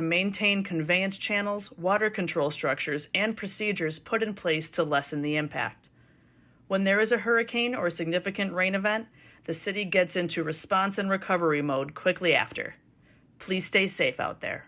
maintain conveyance channels, water control structures, and procedures put in place to lessen the impact. When there is a hurricane or significant rain event, the city gets into response and recovery mode quickly after. Please stay safe out there.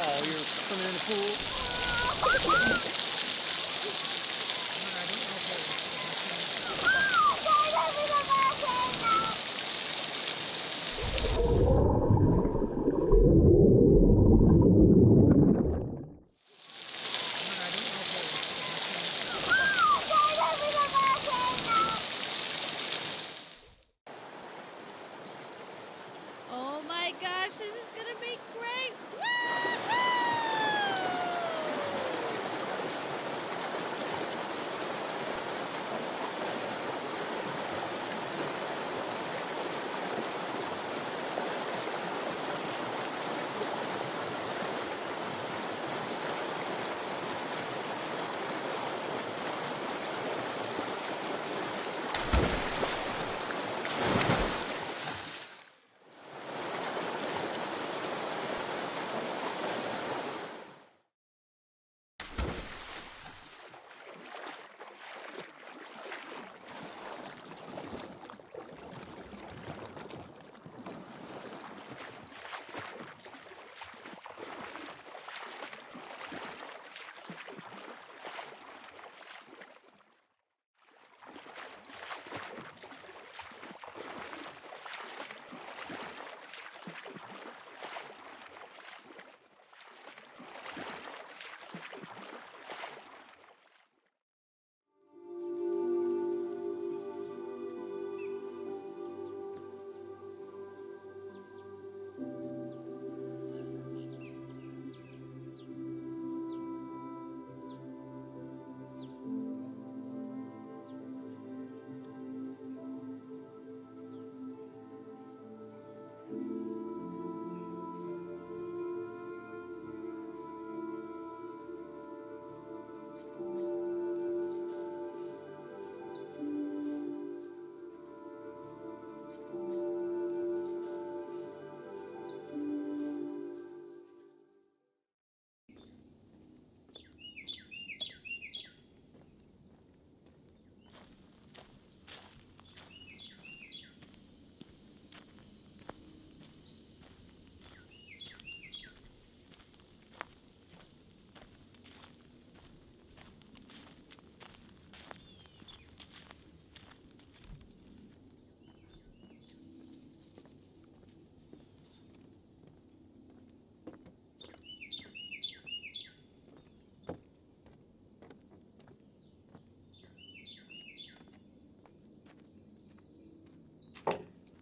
Oh, you're swimming in the pool? Oh my gosh, this is gonna be great!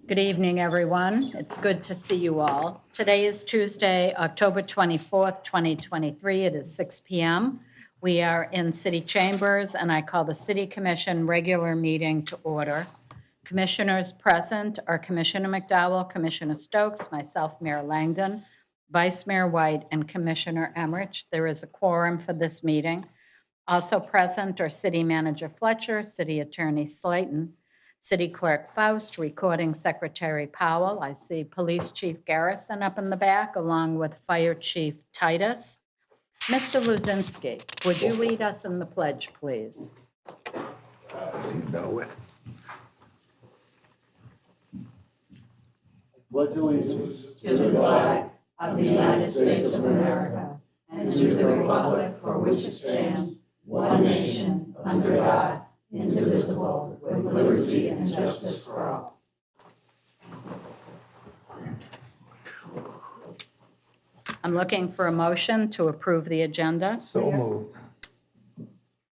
Good evening, everyone. It's good to see you all. Today is Tuesday, October 24th, 2023. It is 6 p.m. We are in City Chambers, and I call the City Commission regular meeting to order. Commissioners present are Commissioner McDowell, Commissioner Stokes, myself, Mayor Langdon, Vice Mayor White, and Commissioner Emmerich. There is a quorum for this meeting. Also present are City Manager Fletcher, City Attorney Slayton, City Clerk Faust, Recording Secretary Powell. I see Police Chief Garrison up in the back, along with Fire Chief Titus. Mr. Luzinski, would you lead us in the pledge, please? You know it. Pledge allegiance To the flag of the United States of America and to the republic for which it stands, one nation, under God, indivisible, with liberty and justice for all. I'm looking for a motion to approve the agenda. So moved.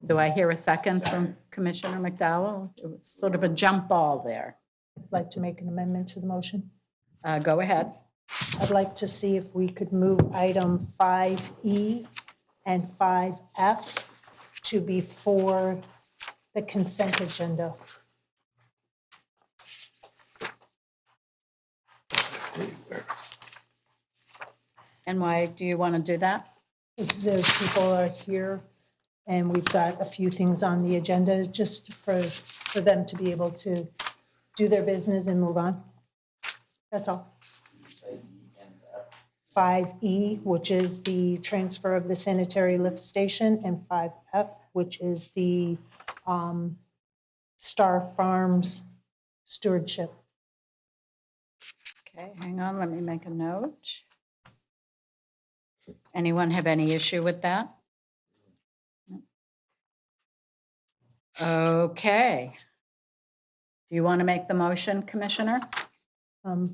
Do I hear a second from Commissioner McDowell? It was sort of a jump ball there. I'd like to make an amendment to the motion. Go ahead. I'd like to see if we could move item 5E and 5F to before the consent agenda. And why do you want to do that? Because those people are here, and we've got a few things on the agenda just for them to be able to do their business and move on. That's all. 5E, which is the transfer of the sanitary lift station, and 5F, which is the Star Farms stewardship. Okay, hang on, let me make a note. Anyone have any issue with that? Okay. Do you want to make the motion, Commissioner? Oh,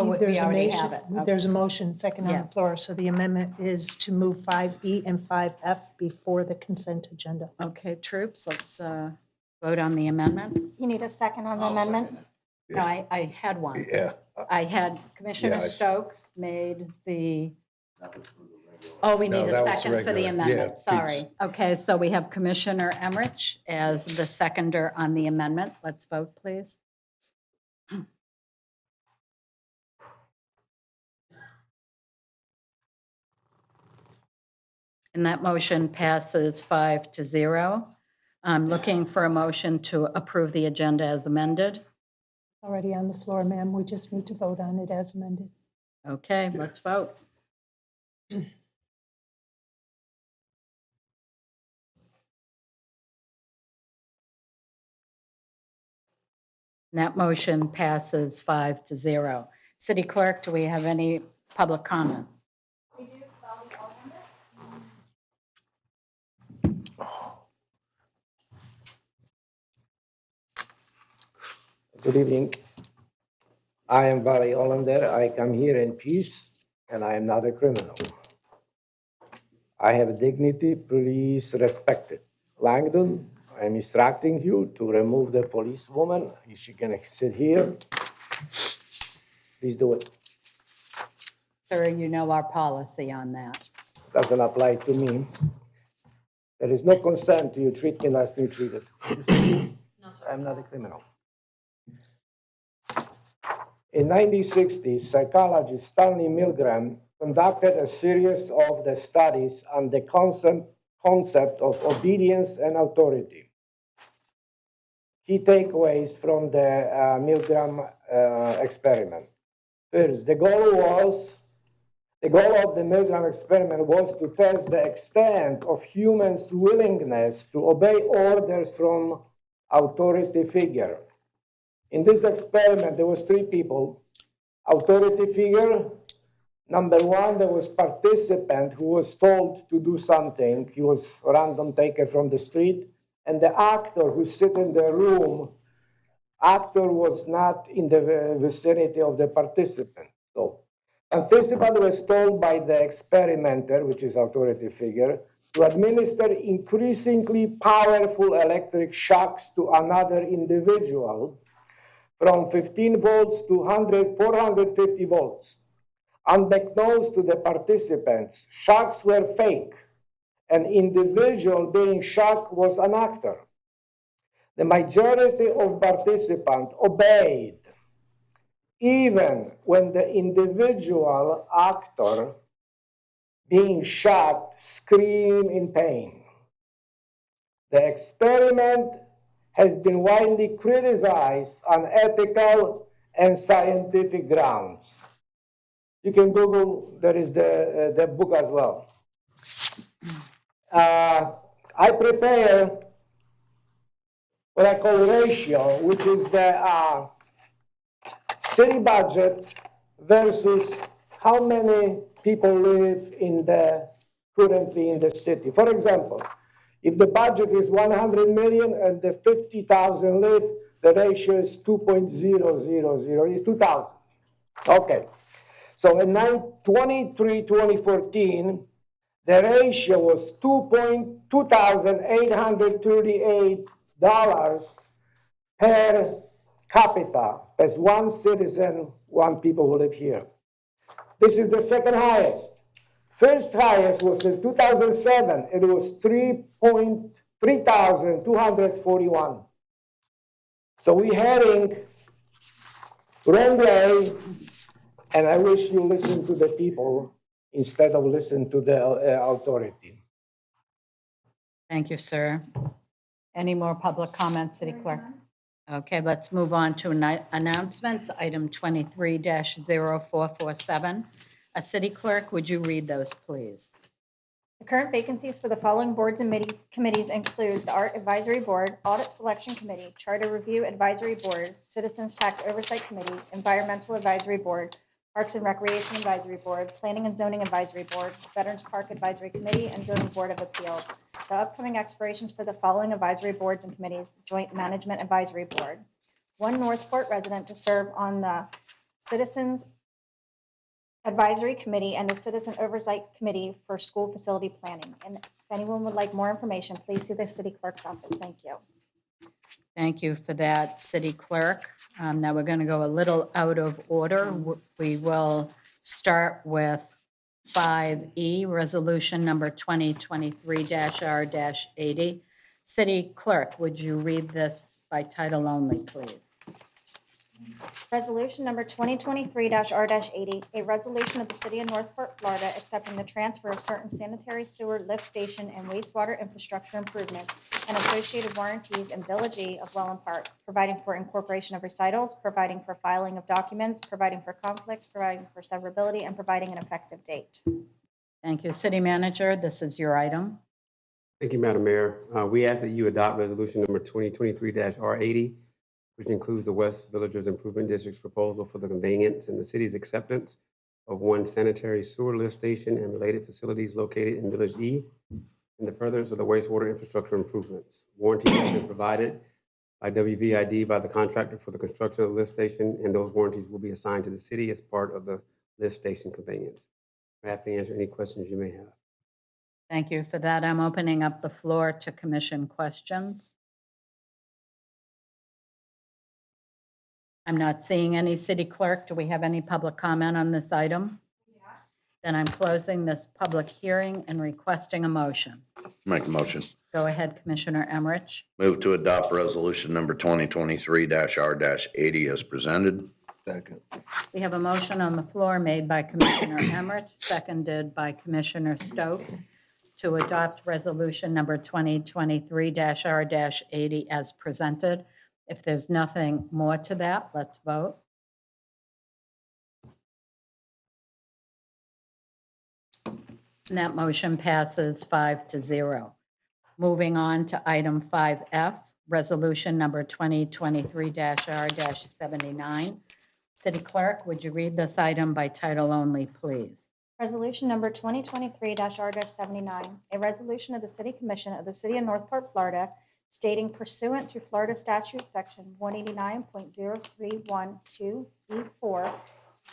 we There's a already motion. have it. Okay. There's a motion, second on Yeah. the floor. So the amendment is to move 5E and 5F before the consent agenda. Okay, troops, let's vote on the amendment. You need a second on the amendment? No, I had one. Yeah. I had Commissioner Yeah, I- Stokes made the, oh, we No, need a that was second for the regular. Yeah, amendment, Pete's. sorry. Okay, so we have Commissioner Emmerich as the seconder on the amendment. Let's vote, please. And that motion passes 5-0. I'm looking for a motion to approve the agenda as amended. Already on the floor, ma'am. We just need to vote on it as amended. Okay, let's vote. And that motion passes 5-0. City Clerk, do we have any public comment? Good evening. I am Valley Hollander. I come here in peace, and I am not a criminal. I have dignity, please respect it. Langdon, I'm instructing you to remove the policewoman. Is she gonna sit here? Please do it. Sir, you know our policy on that. Doesn't apply to me. There is no consent to you treat me as me treated. I'm not a criminal. In 1960, psychologist Stanley Milgram conducted a series of the studies on the concept of obedience and authority. Key takeaways from the Milgram experiment. First, the goal of the Milgram experiment was to test the extent of humans' willingness to obey orders from authority figure. In this experiment, there was 3 people. Authority figure, number 1, there was participant who was told to do something. He was random taken from the street. And the actor who sit in the room, actor was not in the vicinity of the participant. So, participant was told by the experimenter, which is authority figure, to administer increasingly powerful electric shocks to another individual from 15 volts to 450 volts. Unbeknownst to the participants, shocks were fake. An individual being shocked was an actor. The majority of participants obeyed, even when the individual actor being shocked screamed in pain. The experiment has been widely criticized on ethical and scientific grounds. You can Google, there is the book as well. I prepare what I call ratio, which is the city budget versus how many people live currently in the city. For example, if the budget is 100 million and the 50,000 live, the ratio is 2.000, is 2,000. Okay. So in 2014, the ratio was $2,838 per capita. That's one citizen, one people who live here. This is the second highest. First highest was in 2007. It was 3,241. So we're heading wrong way, and I wish you listen to the people instead of listen to the authority. Thank you, sir. Any more public comments, City Clerk? Okay, let's move on to announcements. Item 23-0447. City Clerk, would you read those, please? The current vacancies for the following boards and committees include the Art Advisory Board, Audit Selection Committee, Charter Review Advisory Board, Citizens Tax Oversight Committee, Environmental Advisory Board, Parks and Recreation Advisory Board, Planning and Zoning Advisory Board, Veterans Park Advisory Committee, and Zoning Board of Appeals. The upcoming expirations for the following advisory boards and committees: Joint Management Advisory Board, one Northport resident to serve on the Citizens Advisory Committee and the Citizen Oversight Committee for School Facility Planning. And if anyone would like more information, please see the City Clerk's office. Thank you. Thank you for that, City Clerk. Now we're going to go a little out of order. We will start with 5E, Resolution Number 2023-R-80. City Clerk, would you read this by title only, please? Resolution number 2023-R-80, a resolution of the City of Northport, Florida, accepting the transfer of certain sanitary sewer lift station and wastewater infrastructure improvements and associated warranties in Village E of Welland Park, providing for incorporation of recitals, providing for filing of documents, providing for conflicts, providing for severability, and providing an effective date. Thank you. City Manager, this is your item. Thank you, Madam Mayor. We ask that you adopt resolution number 2023-R-80, which includes the West Villagers Improvement District's proposal for the conveyance and the city's acceptance of one sanitary sewer lift station and related facilities located in Village E, and the furtherance of the wastewater infrastructure improvements. Warranties have been provided by WVID by the contractor for the construction of the lift station, and those warranties will be assigned to the city as part of the lift station conveyance. I'm happy to answer any questions you may have. Thank you for that. I'm opening up the floor to commission questions. I'm not seeing any. City Clerk, do we have any public comment on this item? Then I'm closing this public hearing and requesting a motion. Make a motion. Go ahead, Commissioner Emmerich. Move to adopt resolution number 2023-R-80 as presented. Second. We have a motion on the floor made by Commissioner Emmerich, seconded by Commissioner Stokes, to adopt resolution number 2023-R-80 as presented. If there's nothing more to that, let's vote. And that motion passes 5-0. Moving on to item 5F, resolution number 2023-R-79. City Clerk, would you read this item by title only, please? Resolution number 2023-R-79, a resolution of the City Commission of the City of Northport, Florida, stating pursuant to Florida Statute Section 189.0312B4,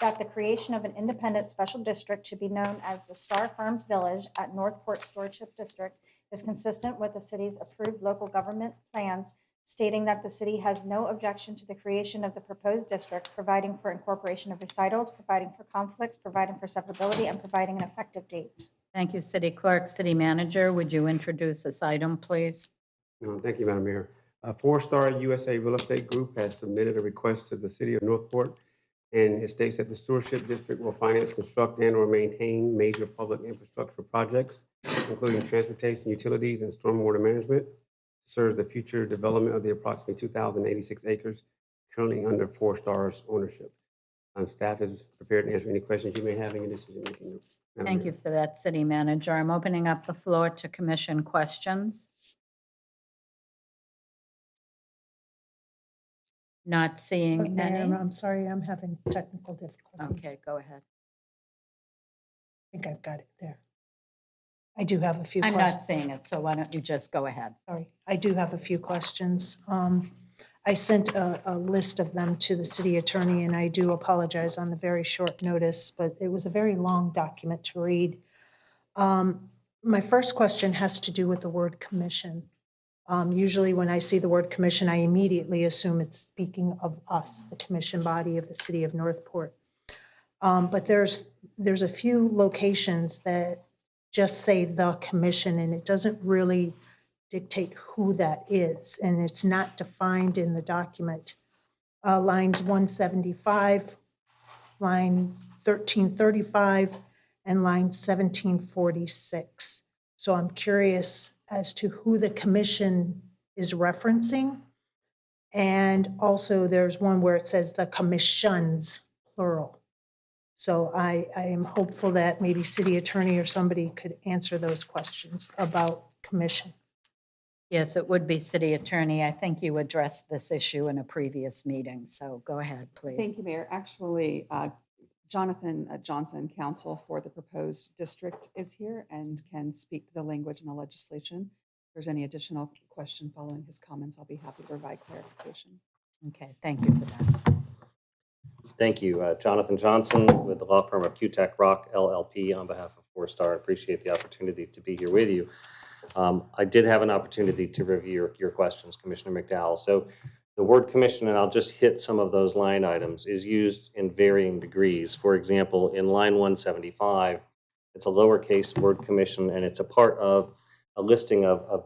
that the creation of an independent special district to be known as the Star Farms Village at Northport Stewardship District is consistent with the city's approved local government plans, stating that the city has no objection to the creation of the proposed district, providing for incorporation of recitals, providing for conflicts, providing for severability, and providing an effective date. Thank you, City Clerk. City Manager, would you introduce this item, please? Thank you, Madam Mayor. Four Star USA Real Estate Group has submitted a request to the City of Northport, and it states that the Stewardship District will finance, construct, and/or maintain major public infrastructure projects, including transportation, utilities, and stormwater management, to serve the future development of the approximately 2,086 acres currently under Four Stars ownership. Staff is prepared to answer any questions you may have in your decision-making. Thank you for that, City Manager. I'm opening up the floor to commission questions. Not seeing any. I'm sorry, I'm having technical difficulties. Okay, go ahead. I think I've got it there. I do have a few I'm questions. not seeing it, so why don't you just go ahead? Sorry, I do have a few questions. I sent a list of them to the city attorney, and I do apologize on the very short notice, but it was a very long document to read. My first question has to do with the word commission. Usually when I see the word commission, I immediately assume it's speaking of us, the commission body of the city of Northport. But there's a few locations that just say the commission, and it doesn't really dictate who that is, and it's not defined in the document. Lines 175, line 1335, and line 1746. So I'm curious as to who the commission is referencing. And also there's one where it says the commissions, plural. So I am hopeful that maybe city attorney or somebody could answer those questions about commission. Yes, it would be city attorney. I think you addressed this issue in a previous meeting, so go ahead, please. Thank you, Mayor. Actually, Jonathan Johnson, counsel for the proposed district, is here and can speak to the language in the legislation. If there's any additional question following his comments, I'll be happy to provide clarification. Okay, thank you for that. Thank you. Jonathan Johnson with the law firm of QTech Rock LLP on behalf of Four Star. I appreciate the opportunity to be here with you. I did have an opportunity to review your questions, Commissioner McDowell. So the word commission, and I'll just hit some of those line items, is used in varying degrees. For example, in line 175, it's a lowercase word commission, and it's a part of a listing of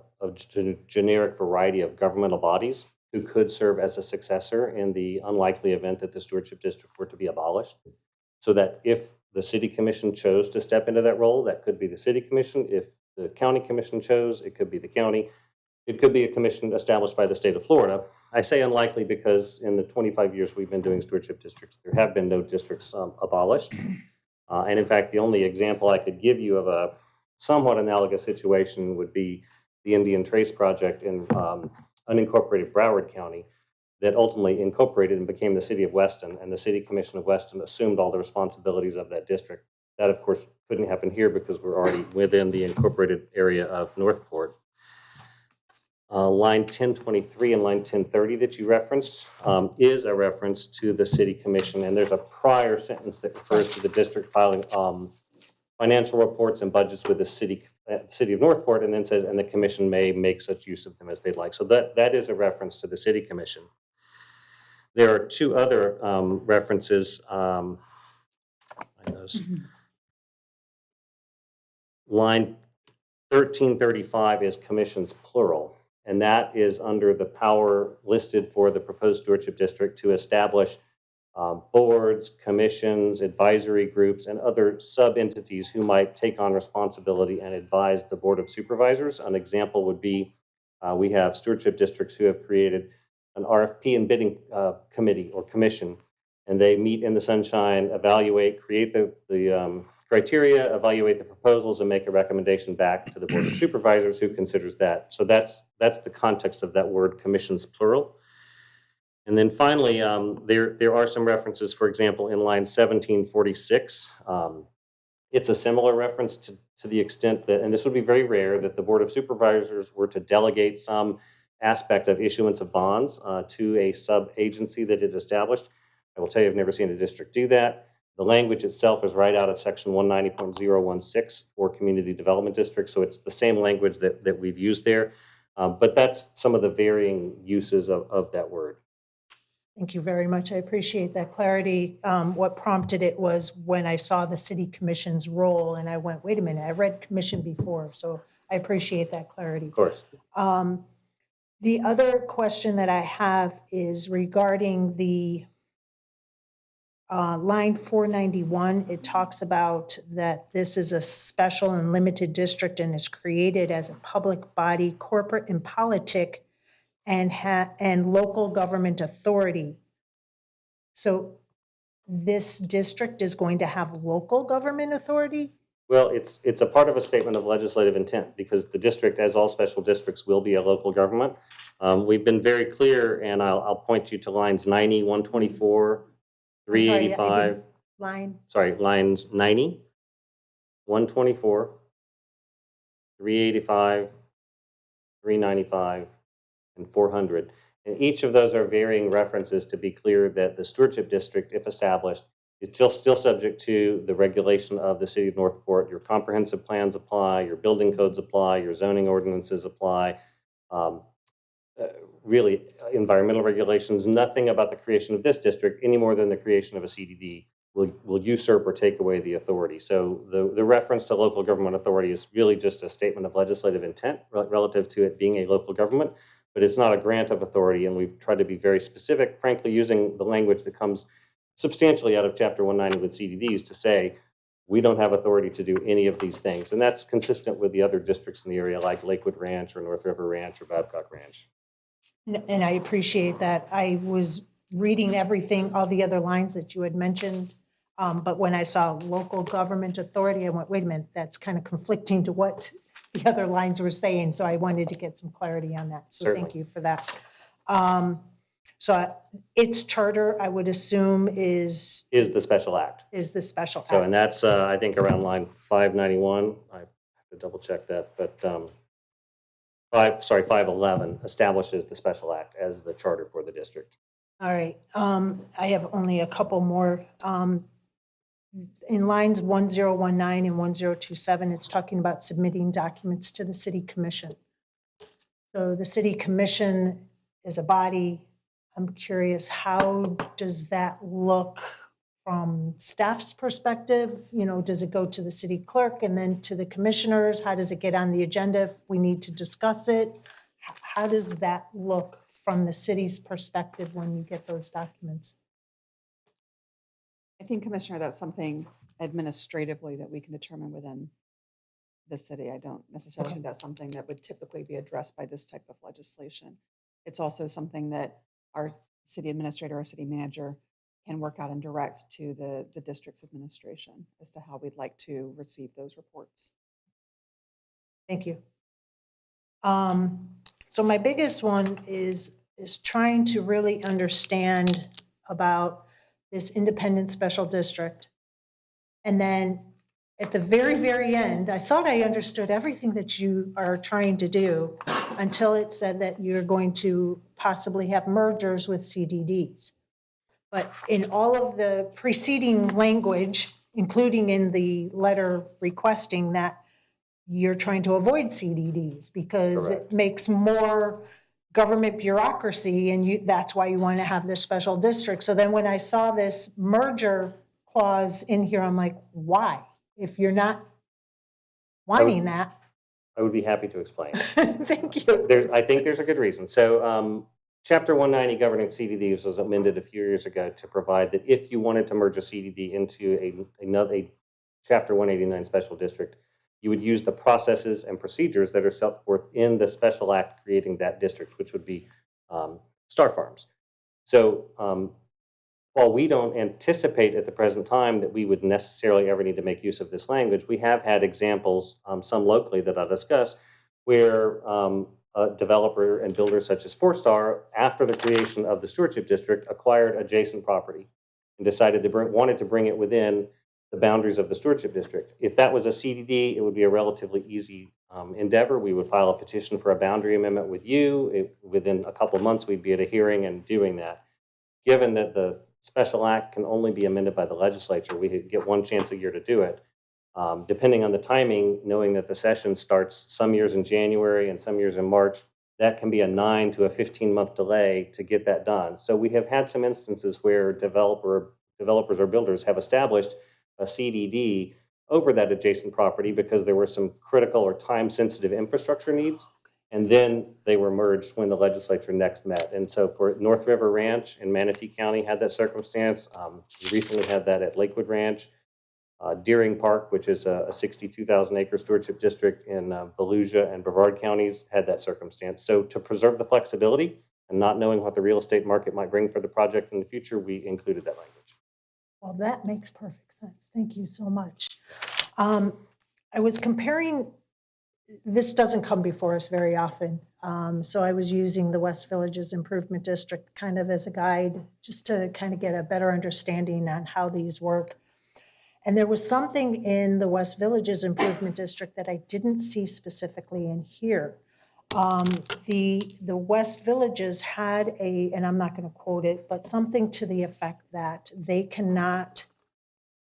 generic variety of governmental bodies who could serve as a successor in the unlikely event that the stewardship district were to be abolished. So that if the city commission chose to step into that role, that could be the city commission. If the county commission chose, it could be the county. It could be a commission established by the state of Florida. I say unlikely because in the 25 years we've been doing stewardship districts, there have been no districts abolished. And in fact, the only example I could give you of a somewhat analogous situation would be the Indian Trace Project in unincorporated Broward County that ultimately incorporated and became the city of Weston, and the city commission of Weston assumed all the responsibilities of that district. That, of course, couldn't happen here because we're already within the incorporated area of Northport. Line 1023 and line 1030 that you referenced is a reference to the city commission, and there's a prior sentence that refers to the district filing financial reports and budgets with the city of Northport, and then says, and the commission may make such use of them as they'd like. So that is a reference to the city commission. There are two other references. Find those. Line 1335 is commissions plural, and that is under the power listed for the proposed stewardship district to establish boards, commissions, advisory groups, and other sub-entities who might take on responsibility and advise the Board of Supervisors. An example would be we have stewardship districts who have created an RFP and bidding committee or commission, and they meet in the sunshine, evaluate, create the criteria, evaluate the proposals, and make a recommendation back to the Board of Supervisors who considers that. So that's the context of that word, commissions plural. And then finally, there are some references, for example, in line 1746. It's a similar reference to the extent that, and this would be very rare, that the Board of Supervisors were to delegate some aspect of issuance of bonds to a sub-agency that it established. I will tell you, I've never seen a district do that. The language itself is right out of section 190.016 for community development districts, so it's the same language that we've used there. But that's some of the varying uses of that word. Thank you very much. I appreciate that clarity. What prompted it was when I saw the city commission's role and I went, wait a minute, I read commission before, so I appreciate that clarity. Of course. The other question that I have is regarding the line 491. It talks about that this is a special and limited district and is created as a public body, corporate and politic, and local government authority. So this district is going to have local government authority? Well, it's a part of a statement of legislative intent because the district, as all special districts, will be a local government. We've been very clear, and I'll point you to lines 90, 124, 385. Lines 90, 124, 385, 395, and 400. And each of those are varying references to be clear that the stewardship district, if established, is still subject to the regulation of the city of Northport. Your comprehensive plans apply, your building codes apply, your zoning ordinances apply. Um, really, environmental regulations, nothing about the creation of this district any more than the creation of a CDD will usurp or take away the authority. So the reference to local government authority is really just a statement of legislative intent relative to it being a local government, but it's not a grant of authority, and we've tried to be very specific, frankly, using the language that comes substantially out of Chapter 190 with CDDs to say, we don't have authority to do any of these things. And that's consistent with the other districts in the area like Lakewood Ranch or North River Ranch or Babcock Ranch. And I appreciate that. I was reading everything, all the other lines that you had mentioned. But when I saw local government authority, I went, wait a minute, that's kind of conflicting to what the other lines were saying. So I wanted to get some clarity on that. So Certainly. thank you for that. So its charter, I would assume, is Is the special act. the special So, act. and that's, I think, around line 591. I have to double check that, but 511 establishes the special act as the charter for the district. All right. I have only a couple more. In lines 1019 and 1027, it's talking about submitting documents to the city commission. So the city commission is a body. I'm curious, how does that look from staff's perspective? You know, does it go to the city clerk and then to the commissioners? How does it get on the agenda if we need to discuss it? How does that look from the city's perspective when you get those documents? I think, Commissioner, that's something administratively that we can determine within the city. I don't necessarily think that's something that would typically be addressed by this type of legislation. It's also something that our city administrator or city manager can work out and direct to the district's administration as to how we'd like to receive those reports. Thank you. So my biggest one is trying to really understand about this independent special district. And then at the very, very end, I thought I understood everything that you are trying to do until it said that you're going to possibly have mergers with CDDs. But in all of the preceding language, including in the letter requesting that, you're trying to avoid CDDs because Correct. it makes more government bureaucracy, and that's why you want to have this special district. So then when I saw this merger clause in here, I'm like, why? If you're not wanting that. I would be happy to explain. Thank you. I think there's a good reason. So Chapter 190 governing CDDs was amended a few years ago to provide that if you wanted to merge a CDD into a Chapter 189 special district, you would use the processes and procedures that are set forth in the special act creating that district, which would be Star Farms. So while we don't anticipate at the present time that we would necessarily ever need to make use of this language, we have had examples, some locally that I'll discuss, where a developer and builder such as 4Star, after the creation of the stewardship district, acquired adjacent property and decided wanted to bring it within the boundaries of the stewardship district. If that was a CDD, it would be a relatively easy endeavor. We would file a petition for a boundary amendment with you. Within a couple of months, we'd be at a hearing and doing that. Given that the special act can only be amended by the legislature, we get one chance a year to do it. Depending on the timing, knowing that the session starts some years in January and some years in March, that can be a 9 to a 15-month delay to get that done. So we have had some instances where developers or builders have established a CDD over that adjacent property because there were some critical or time-sensitive infrastructure needs, and then they were merged when the legislature next met. And so for North River Ranch in Manatee County had that circumstance. We recently had that at Lakewood Ranch. Deering Park, which is a 62,000-acre stewardship district in Volusia and Brevard counties, had that circumstance. So to preserve the flexibility and not knowing what the real estate market might bring for the project in the future, we included that language. Well, that makes perfect sense. Thank you so much. I was comparing, this doesn't come before us very often. So I was using the West Villages Improvement District kind of as a guide, just to kind of get a better understanding on how these work. And there was something in the West Villages Improvement District that I didn't see specifically in here. The West Villages had and I'm not going to quote it, but something to the effect that the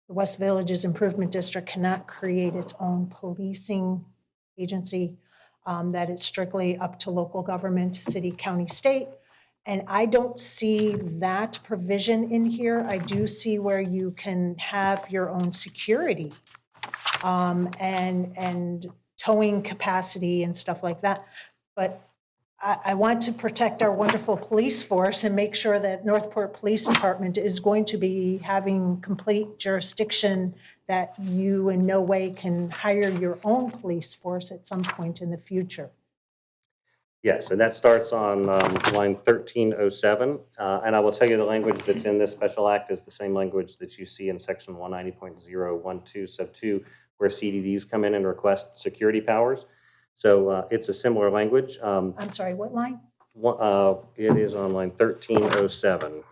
West Villages Improvement District cannot create its own policing agency, that it's strictly up to local government, city, county, state. And I don't see that provision in here. I do see where you can have your own security, and towing capacity and stuff like that. But I want to protect our wonderful police force and make sure that Northport Police Department is going to be having complete jurisdiction, that you in no way can hire your own police force at some point in the future. Yes, and that starts on line 1307. And I will tell you the language that's in this special act is the same language that you see in section 190.012 sub 2, where CDDs come in and request security powers. So it's a similar language. I'm sorry, what line? It is on line 1307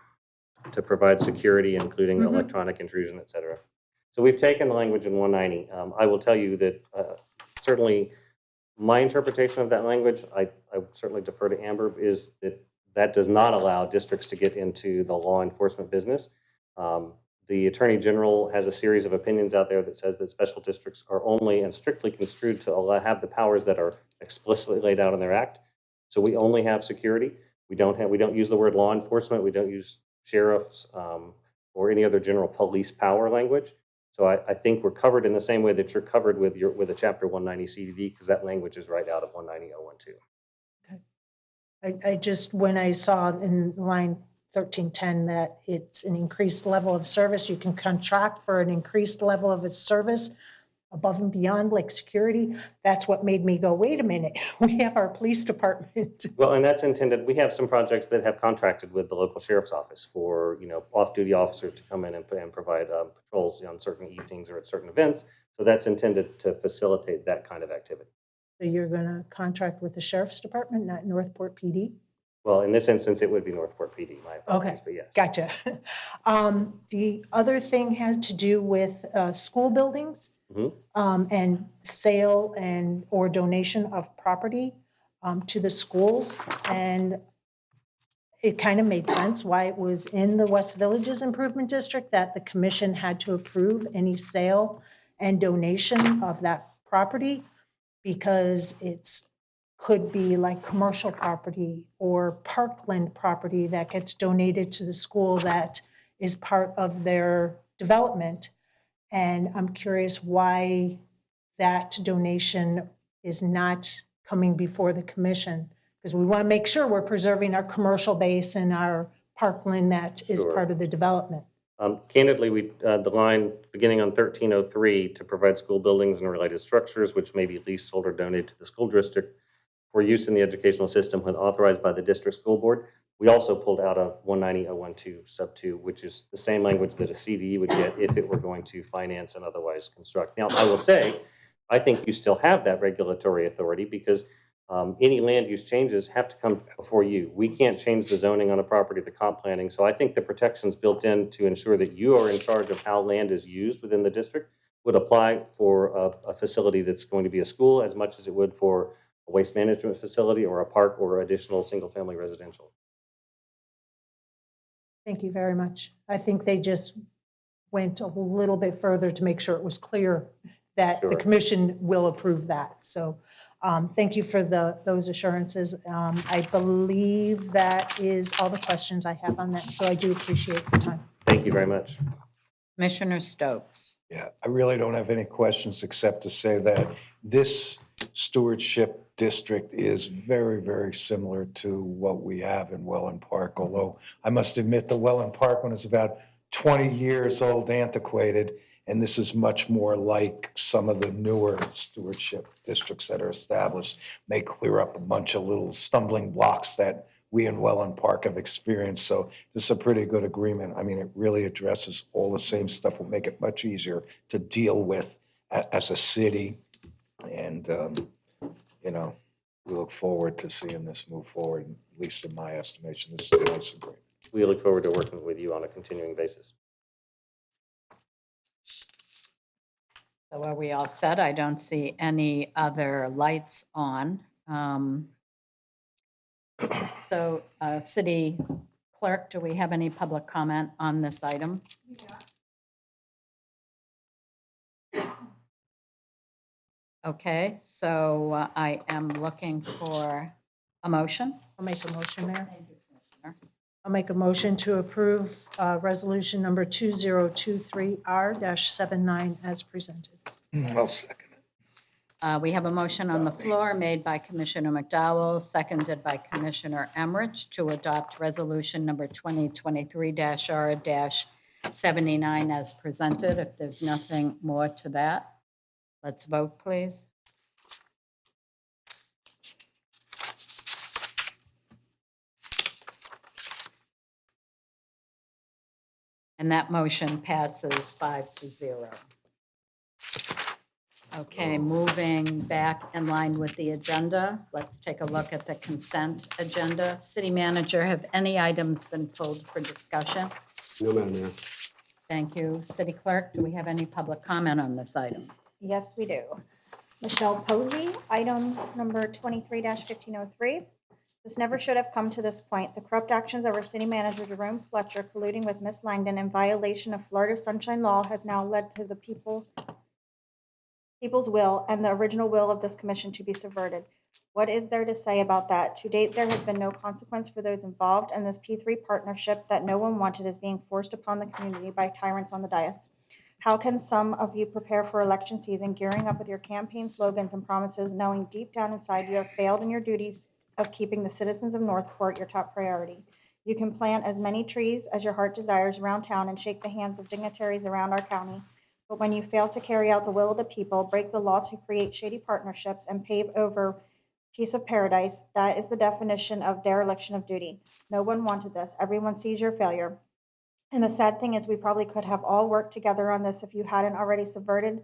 to provide security, including electronic intrusion, et cetera. So we've taken the language in 190. I will tell you that certainly my interpretation of that language, I certainly defer to Amber, is that that does not allow districts to get into the law enforcement business. The Attorney General has a series of opinions out there that says that special districts are only and strictly construed to have the powers that are explicitly laid out in their act. So we only have security. We don't use the word law enforcement. We don't use sheriffs or any other general police power language. So I think we're covered in the same way that you're covered with a Chapter 190 CDD, because that language is right out of 190.012. I just, when I saw in line 1310 that it's an increased level of service, you can contract for an increased level of a service above and beyond like security. That's what made me go, wait a minute, we have our police department. Well, and that's intended. We have some projects that have contracted with the local sheriff's office for, off-duty officers to come in and provide patrols on certain evenings or at certain events. So that's intended to facilitate that kind of activity. So you're going to contract with the sheriff's department, not Northport PD? Well, in this instance, it would be Northport PD, my apologies, Okay, but yes. gotcha. The other thing had to do with school buildings, and sale or donation of property to the schools. And it kind of made sense why it was in the West Villages Improvement District that the commission had to approve any sale and donation of that property, because it's could be like commercial property or parkland property that gets donated to the school that is part of their development. And I'm curious why that donation is not coming before the commission, because we want to make sure we're preserving our commercial base and our parkland that is Sure. part of the development. Candidly, the line beginning on 1303 to provide school buildings and related structures which may be leased, sold, or donated to the school district for use in the educational system when authorized by the district school board. We also pulled out of 190.012 sub 2, which is the same language that a CDE would get if it were going to finance and otherwise construct. Now, I will say, I think you still have that regulatory authority, because any land use changes have to come before you. We can't change the zoning on a property, the comp planning. So I think the protections built in to ensure that you are in charge of how land is used within the district would apply for a facility that's going to be a school as much as it would for a waste management facility or a park or additional single-family residential. Thank you very much. I think they just went a little bit further to make sure it was clear that the Sure. commission will approve that. So thank you for those assurances. I believe that is all the questions I have on that. So I do appreciate the time. Thank you very much. Commissioner Stokes. Yeah, I really don't have any questions except to say that this stewardship district is very, very similar to what we have in Welland Park, although I must admit the Welland Park one is about 20 years old, antiquated, and this is much more like some of the newer stewardship districts that are established. They clear up a bunch of little stumbling blocks that we in Welland Park have experienced. So this is a pretty good agreement. I mean, it really addresses all the same stuff, will make it much easier to deal with as a city. And, we look forward to seeing this move forward, at least in my estimation. This is a nice agreement. We look forward to working with you on a continuing basis. So are we all set? I don't see any other lights on. So, City Clerk, do we have any public comment on this item? Okay, so I am looking for a motion. I'll make a motion, Mayor. Thank you, Commissioner. I'll make a motion to approve resolution number 2023R-79 as presented. I'll second it. We have a motion on the floor made by Commissioner McDowell, seconded by Commissioner Emmerich to adopt resolution number 2023-R-79 as presented. If there's nothing more to that, let's vote, please. And that motion passes 5-0. Okay, moving back in line with the agenda, let's take a look at the consent agenda. City Manager, have any items been pulled for discussion? No, Madam Mayor. Thank you. City Clerk, do we have any public comment on this item? Yes, we do. Michelle Posey, item number 23-1503. This never should have come to this point. The corrupt actions of our city manager, Jerome Fletcher, colluding with Miss Langdon in violation of Florida Sunshine Law has now led to the people's will and the original will of this commission to be subverted. What is there to say about that? To date, there has been no consequence for those involved, and this P3 partnership that no one wanted is being forced upon the community by tyrants on the dais. How can some of you prepare for election season, gearing up with your campaign slogans and promises, knowing deep down inside you have failed in your duties of keeping the citizens of Northport your top priority? You can plant as many trees as your heart desires around town and shake the hands of dignitaries around our county. But when you fail to carry out the will of the people, break the law to create shady partnerships, and pave over piece of paradise, that is the definition of dereliction of duty. No one wanted this. Everyone sees your failure. And the sad thing is we probably could have all worked together on this if you hadn't already subverted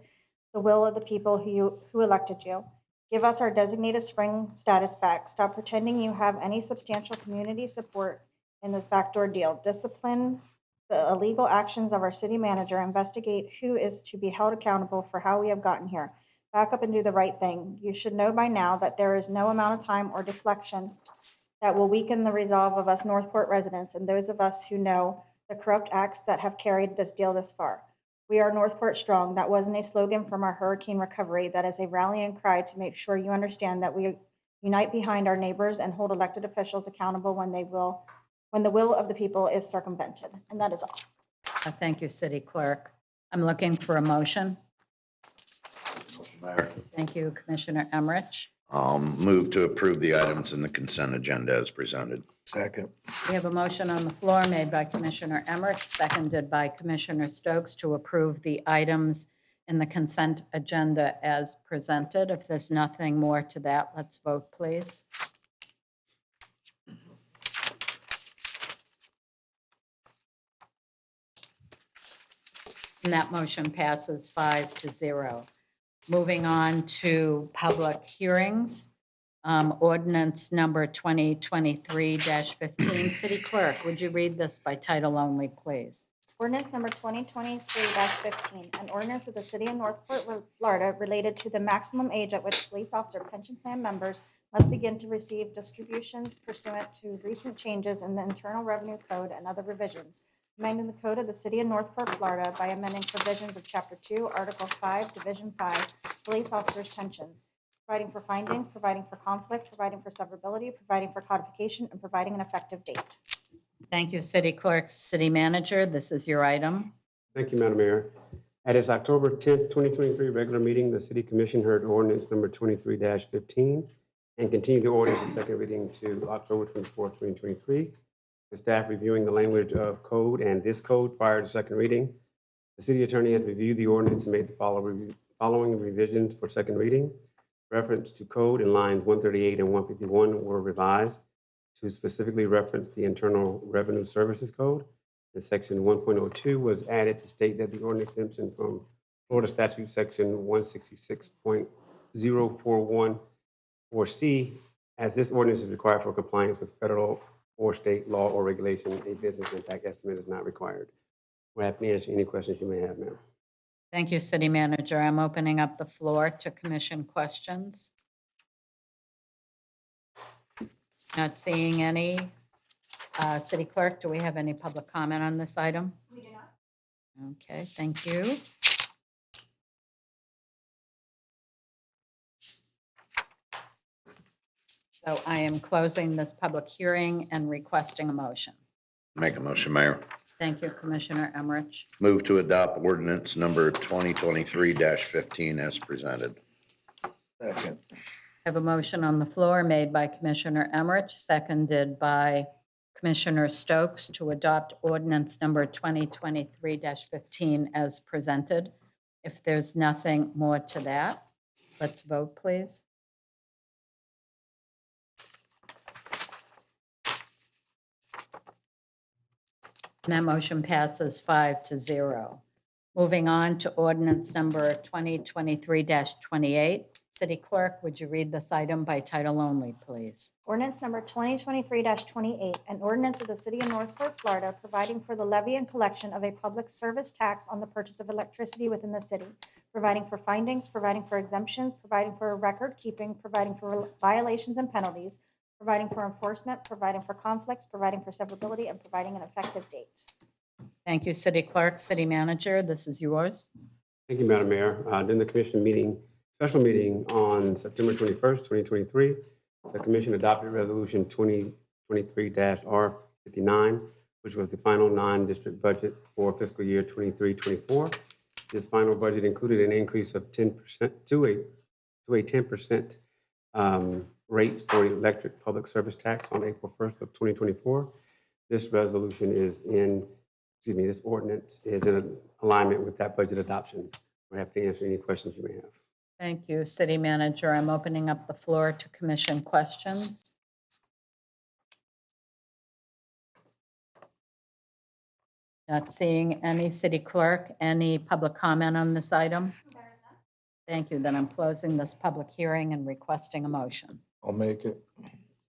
the will of the people who elected you. Give us our designated spring status back. Stop pretending you have any substantial community support in this backdoor deal. Discipline the illegal actions of our city manager. Investigate who is to be held accountable for how we have gotten here. Back up and do the right thing. You should know by now that there is no amount of time or deflection that will weaken the resolve of us Northport residents and those of us who know the corrupt acts that have carried this deal this far. We are Northport strong. That wasn't a slogan from our hurricane recovery. That is a rallying cry to make sure you understand that we unite behind our neighbors and hold elected officials accountable when the will of the people is circumvented. And that is all. Thank you, City Clerk. I'm looking for a motion. Mayor, Thank you, Commissioner Emmerich. I'll move to approve the items in the consent agenda as presented. Second. We have a motion on the floor made by Commissioner Emmerich, seconded by Commissioner Stokes to approve the items in the consent agenda as presented. If there's nothing more to that, let's vote, please. And that motion passes 5-0. Moving on to public hearings. Ordinance number 2023-15. City Clerk, would you read this by title only, please? Ordinance number 2023-15, an ordinance of the city of Northport, Florida, related to the maximum age at which police officer pension plan members must begin to receive distributions pursuant to recent changes in the Internal Revenue Code and other revisions, amending the code of the city of Northport, Florida by amending provisions of Chapter 2, Article 5, Division 5, police officers' pensions, providing for findings, providing for conflict, providing for severability, providing for codification, and providing an effective date. Thank you, City Clerk. City Manager, this is your item. Thank you, Madam Mayor. At its October 10th, 2023 regular meeting, the City Commission heard ordinance number 23-15 and continued the ordinance in second reading to October 24th, 2023. The staff reviewing the language of code and this code prior to second reading. The city attorney has reviewed the ordinance and made the following revisions for second reading. Reference to code in lines 138 and 151 were revised to specifically reference the Internal Revenue Services Code. The section 1.02 was added to state that the ordinance exemption from Florida Statute Section 166.0414C, as this ordinance is required for compliance with federal or state law or regulation, a business impact estimate is not required. We're happy to answer any questions you may have, ma'am. Thank you, City Manager. I'm opening up the floor to commission questions. Not seeing any. City Clerk, do we have any public comment on this item? We do not. Okay, thank you. So I am closing this public hearing and requesting a motion. Make a motion, Mayor. Thank you, Commissioner Emmerich. Move to adopt ordinance number 2023-15 as presented. Second. I have a motion on the floor made by Commissioner Emmerich, seconded by Commissioner Stokes to adopt ordinance number 2023-15 as presented. If there's nothing more to that, let's vote, please. And that motion passes 5-0. Moving on to ordinance number 2023-28. City Clerk, would you read this item by title only, please? Ordinance number 2023-28, an ordinance of the City of Northport, Florida, providing for the levy and collection of a public service tax on the purchase of electricity within the city, providing for findings, providing for exemptions, providing for record keeping, providing for violations and penalties, providing for enforcement, providing for conflicts, providing for severability, and providing an effective date. Thank you, City Clerk. City Manager, this is yours. Thank you, Madam Mayor. During the commission meeting, special meeting on September 21st, 2023, the commission adopted resolution 2023-R59, which was the final non-district budget for fiscal year 23-24. This final budget included an increase of 10% to a 10% rate for electric public service tax on April 1st of 2024. This resolution is this ordinance is in alignment with that budget adoption. We're happy to answer any questions you may have. Thank you, City Manager. I'm opening up the floor to commission questions. Not seeing any. City Clerk, any public comment on this item? Thank you. Then I'm closing this public hearing and requesting a motion. I'll make it.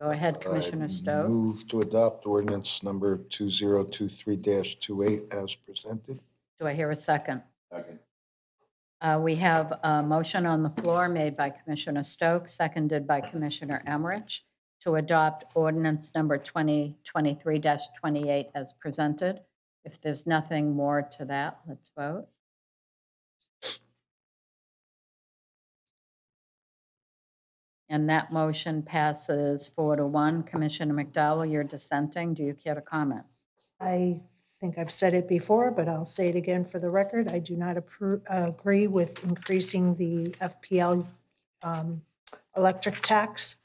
Go ahead, Commissioner I Stokes. Move to adopt ordinance number 2023-28 as presented. Do I hear a second? Second. We have a motion on the floor made by Commissioner Stokes, seconded by Commissioner Emmerich, to adopt ordinance number 2023-28 as presented. If there's nothing more to that, let's vote. And that motion passes 4-1. Commissioner McDowell, you're dissenting. Do you care to comment? I think I've said it before, but I'll say it again for the record. I do not agree with increasing the FPL electric tax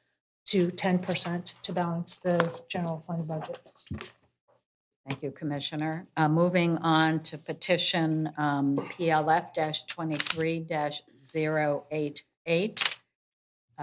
to 10% to balance the general fund budget. Thank you, Commissioner. Moving on to petition PLF-23-088.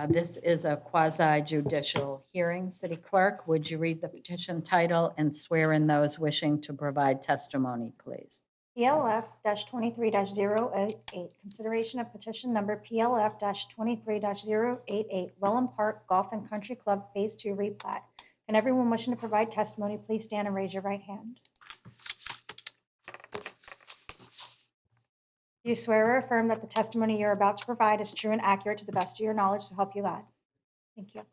This is a quasi judicial hearing. City Clerk, would you read the petition title and swear in those wishing to provide testimony, please? PLF-23-088, consideration of petition number PLF-23-088, Welland Park Golf and Country Club Phase 2 replat. Can everyone wishing to provide testimony please stand and raise your right hand? Do you swear or affirm that the testimony you're about to provide is true and accurate to the best of your knowledge, so help you God? Thank you.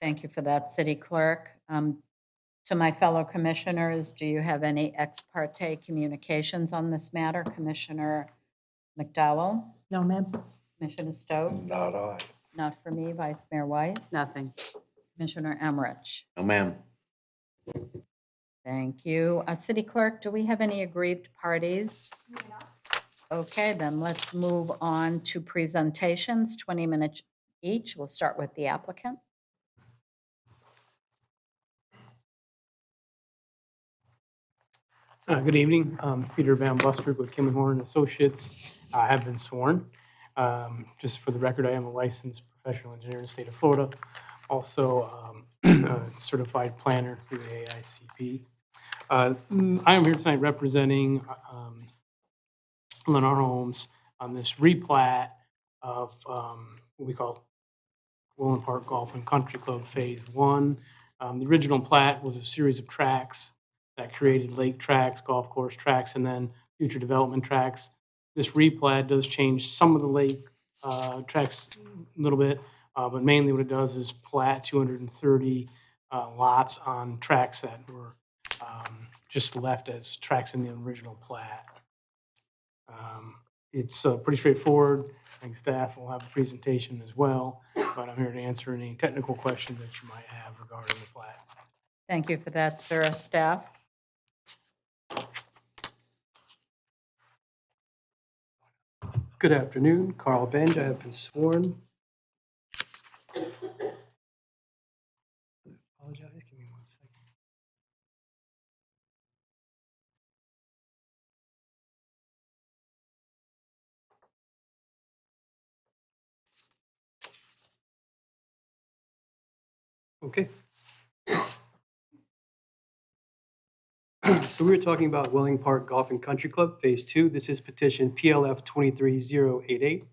Thank you for that, City Clerk. To my fellow commissioners, do you have any ex parte communications on this matter? Commissioner McDowell? No, ma'am. Commissioner Stokes? Not I. Not for me. Vice Mayor White? Nothing. Commissioner Emmerich? No, ma'am. Thank you. City Clerk, do we have any aggrieved parties? Okay, then let's move on to presentations, 20 minutes each. We'll start with the applicant. Good evening. Peter Van Buster with Kim and Horn Associates. I have been sworn. Just for the record, I am a licensed professional engineer in the state of Florida. Also, a certified planner through the AICP. I am here tonight representing Lennar Homes on this replat of what we call Welland Park Golf and Country Club Phase 1. The original plat was a series of tracks that created lake tracks, golf course tracks, and then future development tracks. This replat does change some of the lake tracks a little bit, But mainly what it does is plat 230 lots on tracks that were just left as tracks in the original plat. It's pretty straightforward. I think staff will have a presentation as well, but I'm here to answer any technical questions that you might have regarding the plat. Thank you for that, sir. Staff? Good afternoon, Carl Benj. I have been sworn. Apologize, give me 1 second. Okay. So we were talking about Welling Park Golf and Country Club, Phase 2. This is petition PLF 23088.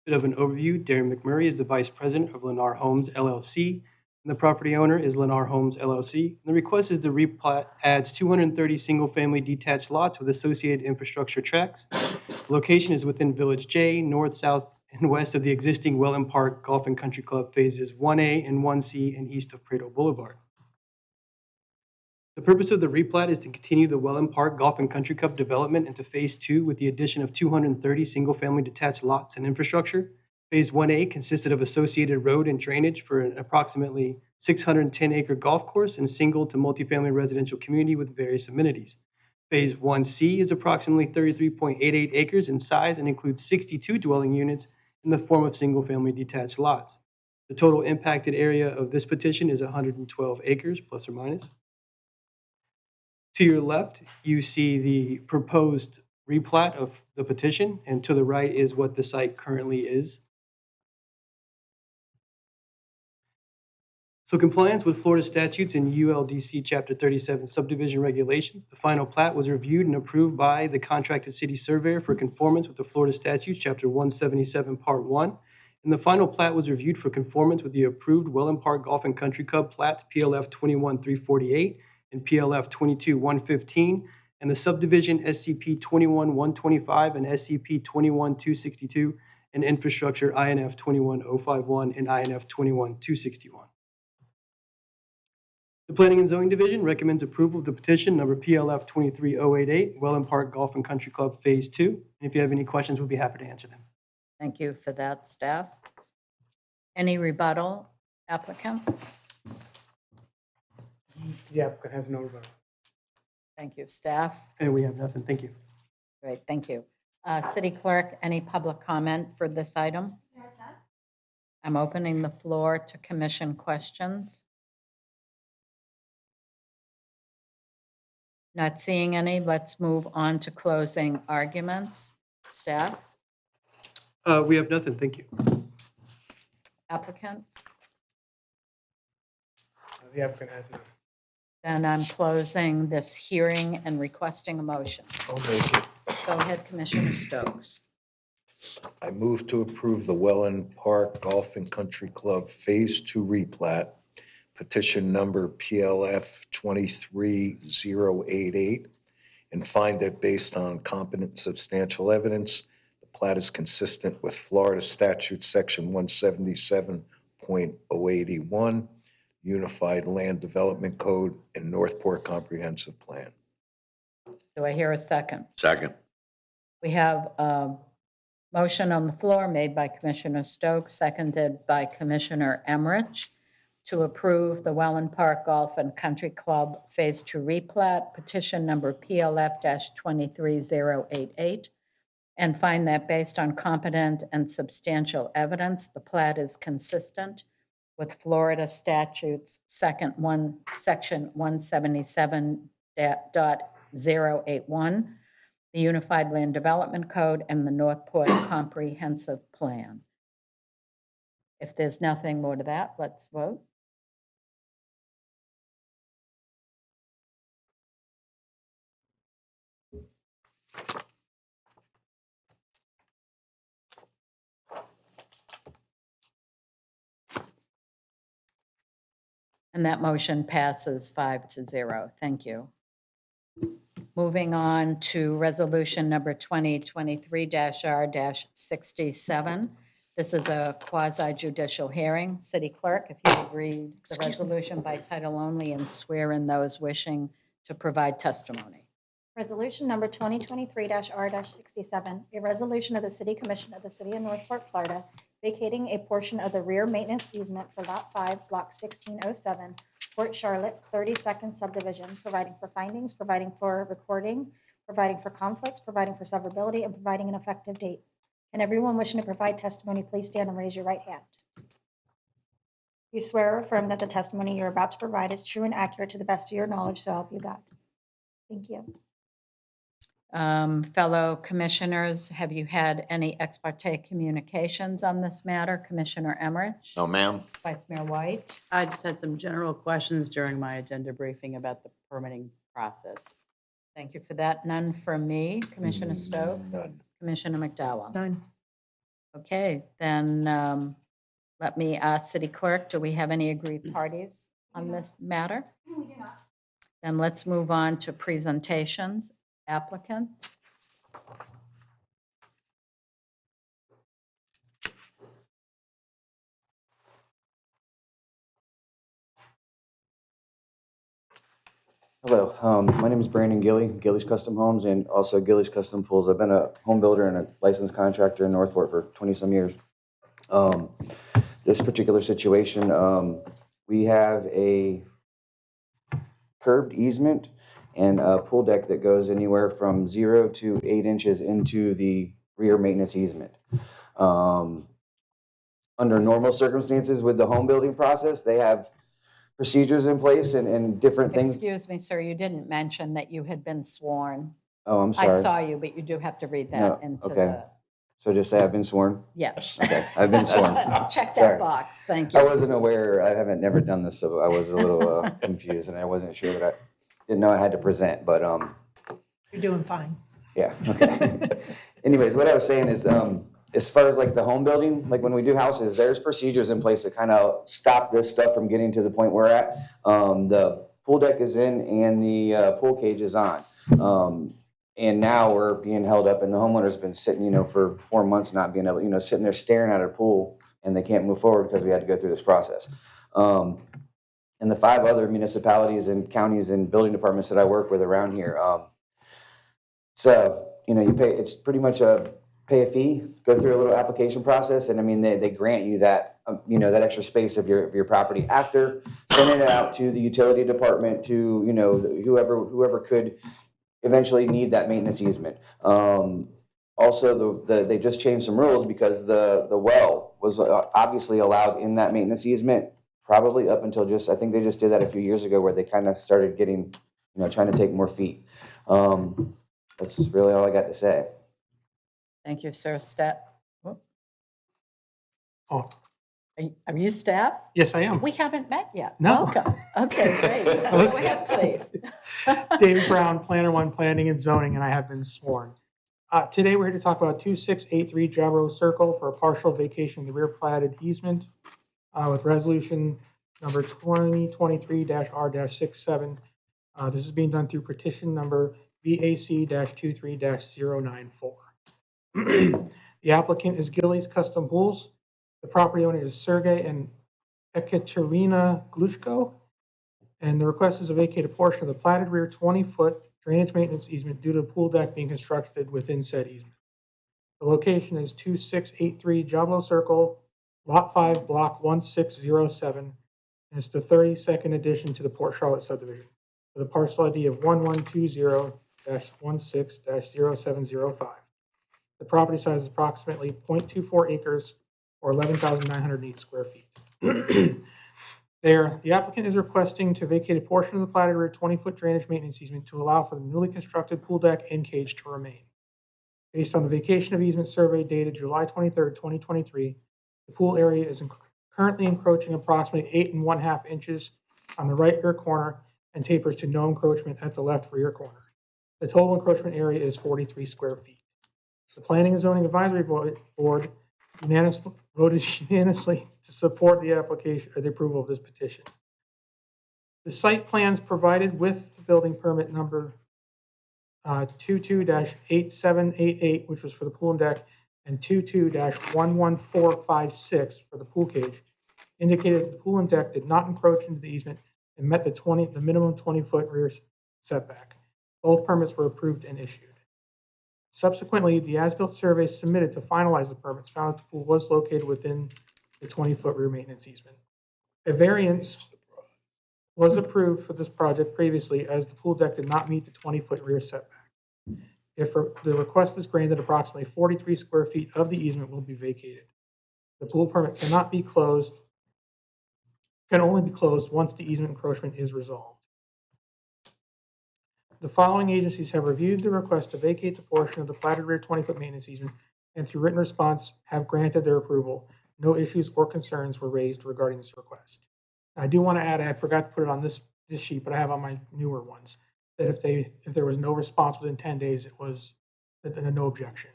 Bit of an overview. Darren McMurray is the Vice President of Lennar Homes LLC, and the property owner is Lennar Homes LLC. And the request is the replat adds 230 single-family detached lots with associated infrastructure tracks. The location is within Village J, north, south, and west of the existing Welling Park Golf and Country Club Phases 1A and 1C and east of Prado Boulevard. The purpose of the replat is to continue the Welland Park Golf and Country Club development into Phase 2 with the addition of 230 single-family detached lots and infrastructure. Phase 1A consisted of associated road and drainage for an approximately 610-acre golf course and a single to multifamily residential community with various amenities. Phase 1C is approximately 33.88 acres in size and includes 62 dwelling units in the form of single-family detached lots. The total impacted area of this petition is 112 acres, plus or minus. To your left, you see the proposed replat of the petition, and to the right is what the site currently is. So compliance with Florida statutes and ULDC Chapter 37 subdivision regulations, the final plat was reviewed and approved by the contracted city surveyor for conformance with the Florida statutes Chapter 177 Part 1. And the final plat was reviewed for conformance with the approved Welland Park Golf and Country Club plats PLF 21348 and PLF 22115, and the subdivision SCP 21125 and SCP 21262, and infrastructure INF 21051 and INF 21261. The Planning and Zoning Division recommends approval of the petition number PLF 23088, Welland Park Golf and Country Club Phase 2. And if you have any questions, we'll be happy to answer them. Thank you for that, staff. Any rebuttal, applicant? The applicant has no rebuttal. Thank you, staff. And we have nothing. Thank you. Great, thank you. City Clerk, any public comment for this item? I'm opening the floor to commission questions. Not seeing any, let's move on to closing arguments. Staff, We have nothing. Thank you. applicant? The applicant has none. Then I'm closing this hearing and requesting a motion. I'll make it. Go ahead, Commissioner Stokes. I move to approve the Welland Park Golf and Country Club Phase 2 replat, petition number PLF 23088, and find that based on competent substantial evidence, the plat is consistent with Florida Statute Section 177.081, Unified Land Development Code, and Northport Comprehensive Plan. Do I hear a second? Second. We have a motion on the floor made by Commissioner Stokes, seconded by Commissioner Emmerich, to approve the Welland Park Golf and Country Club Phase 2 replat, petition number PLF-23088, and find that based on competent and substantial evidence, the plat is consistent with Florida statutes Section 177.081, the Unified Land Development Code, and the Northport Comprehensive Plan. If there's nothing more to that, let's vote. And that motion passes 5-0. Thank you. Moving on to resolution number 2023-R-67. This is a quasi judicial hearing. City Clerk, if you would read the resolution by title only and swear in those wishing to provide testimony. Resolution number 2023-R-67, a resolution of the City Commission of the City of Northport, Florida, vacating a portion of the rear maintenance easement for Lot 5, Block 1607, Port Charlotte, 32nd subdivision, providing for findings, providing for recording, providing for conflicts, providing for severability, and providing an effective date. Can everyone wishing to provide testimony please stand and raise your right hand? You swear or affirm that the testimony you're about to provide is true and accurate to the best of your knowledge, so help you God. Thank you. Fellow commissioners, have you had any ex parte communications on this matter? Commissioner Emmerich? No, ma'am. Vice Mayor White? I just had some general questions during my agenda briefing about the permitting process. Thank you for that. None from me. Commissioner Stokes? None. Commissioner McDowell? None. Okay, then let me ask City Clerk, do we have any agreed parties on this matter? We do not. Then let's move on to presentations. Applicant? Hello, my name is Brandon Gilly, Gilly's Custom Homes, and also Gilly's Custom Pools. I've been a home builder and a licensed contractor in Northport for 20-some years. This particular situation, we have a curved easement and a pool deck that goes anywhere from 0 to 8 inches into the rear maintenance easement. Under normal circumstances with the home building process, they have procedures in place and different things. Excuse me, sir, you didn't mention that you had been sworn. Oh, I'm I sorry. saw you, but you do have to read No, that into okay. the, So just say I've been sworn? yes. Okay, I've been sworn. Check Sorry. that box, thank I you. wasn't aware, I haven't never done this, so I was a little confused and I wasn't sure that I didn't know I had to present, but You're doing fine. yeah, okay. Anyways, what I was saying is, as far as like the home building, like when we do houses, there's procedures in place to kind of stop this stuff from getting to the point we're at. The pool deck is in and the pool cage is on. And now we're being held up and the homeowner's been sitting, for 4 months not being able, sitting there staring at a pool and they can't move forward because we had to go through this process. And the 5 other municipalities and counties and building departments that I work with around here, so, you pay, it's pretty much pay a fee, go through a little application process, and I mean, they grant you that, that extra space of your property after sending it out to the utility department to, whoever could eventually need that maintenance easement. Also, they just changed some rules because the well was obviously allowed in that maintenance easement probably up until I think they just did that a few years ago where they kind of started getting, trying to take more feet. That's really all I got to say. Thank you, sir. Staff? Oh, Are you staff? yes, I am. We haven't met yet. No. Welcome. Okay, great. Go ahead, please. David Brown, Planner One Planning and Zoning, and I have been sworn. Today, we're here to talk about 2683 Jabro Circle for a partial vacation of the rear platted easement with resolution number 2023-R-67. This is being done through petition number VAC-23-094. The applicant is Gilly's Custom Pools. The property owner is Sergey and Ekaterina Glushko. And the request is to vacate a portion of the platted rear 20-foot drainage maintenance easement due to a pool deck being constructed within said easement. The location is 2683 Jablo Circle, Lot 5, Block 1607, and it's the 32nd addition to the Port Charlotte subdivision with a parcel ID of 1120-16-0705. The property size is approximately 0.24 acres or 11,908 square feet. The applicant is requesting to vacate a portion of the platted rear 20-foot drainage maintenance easement to allow for the newly constructed pool deck and cage to remain. Based on the vacation of easement survey dated July 23, 2023, the pool area is currently encroaching approximately 8½ inches on the right rear corner and tapers to no encroachment at the left rear corner. The total encroachment area is 43 square feet. The Planning and Zoning Advisory Board voted unanimously to support the application or the approval of this petition. The site plans provided with the building permit number 22-8788, which was for the pool and deck, and 22-11456 for the pool cage indicated that the pool and deck did not encroach into the easement and met the minimum 20-foot rear setback. Both permits were approved and issued. Subsequently, the as-built survey submitted to finalize the permits found that the pool was located within the 20-foot rear maintenance easement. A variance was approved for this project previously as the pool deck did not meet the 20-foot rear setback. If the request is granted, approximately 43 square feet of the easement will be vacated. The pool permit can only be closed once the easement encroachment is resolved. The following agencies have reviewed the request to vacate the portion of the platted rear 20-foot maintenance easement and through written response have granted their approval. No issues or concerns were raised regarding this request. I do want to add, I forgot to put it on this sheet, but I have on my newer ones, that if there was no response within 10 days, it was a no objection.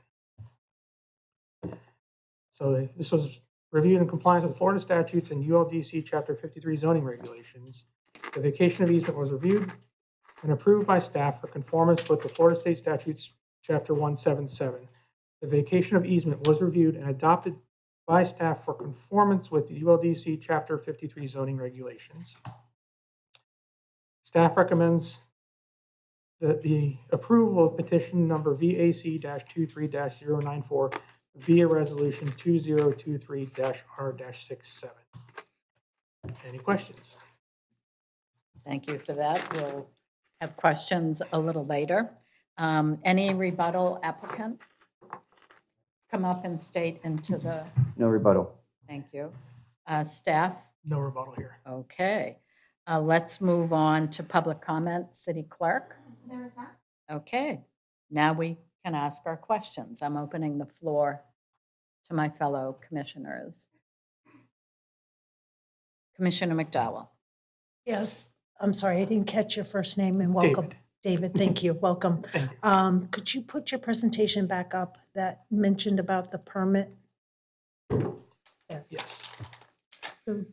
So this was reviewed in compliance with Florida statutes and ULDC Chapter 53 zoning regulations. The vacation of easement was reviewed and approved by staff for conformance with the Florida State Statutes Chapter 177. The vacation of easement was reviewed and adopted by staff for conformance with the ULDC Chapter 53 zoning regulations. Staff recommends that the approval of petition number VAC-23-094 via resolution 2023-R-67. Any questions? Thank you for that. We'll have questions a little later. Any rebuttal, applicant? Come up and state into the, No rebuttal. thank you. Staff? No rebuttal here. Okay. Let's move on to public comment. City Clerk? Okay. Now we can ask our questions. I'm opening the floor to my fellow commissioners. Commissioner McDowell? Yes, I'm sorry, I didn't catch your first name and welcome. David, thank you, welcome. Thank you. Could you put your presentation back up that mentioned about the permit? Yes. Mm.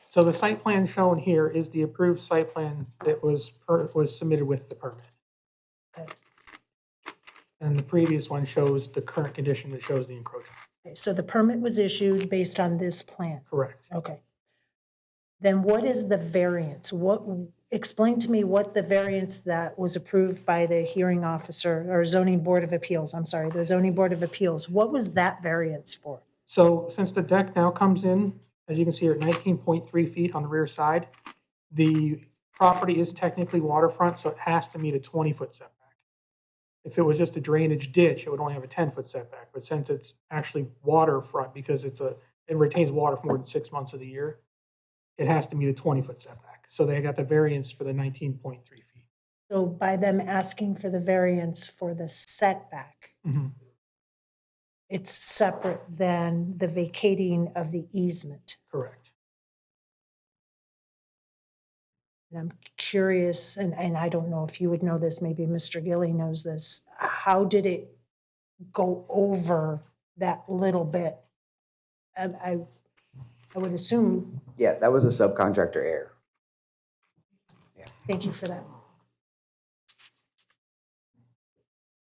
So the site plan shown here is the approved site plan that was submitted with the permit. Okay. And the previous one shows the current condition that shows the encroachment. Okay, so the permit was issued based on this plan? Correct. Okay. Then what is the variance? Explain to me what the variance that was approved by the hearing officer or zoning board of appeals, I'm sorry, the zoning board of appeals, what was that variance for? So since the deck now comes in, as you can see here, at 19.3 feet on the rear side, the property is technically waterfront, so it has to meet a 20-foot setback. If it was just a drainage ditch, it would only have a 10-foot setback. But since it's actually waterfront, because it retains water for more than 6 months of the year, it has to meet a 20-foot setback. So they got the variance for the 19.3 feet. So by them asking for the variance for the setback, Mhm. it's separate than the vacating of the easement. Correct. And I'm curious, and I don't know if you would know this, maybe Mr. Gilly knows this, how did it go over that little bit? And I would assume, Yeah, that was a subcontractor error. thank you for that.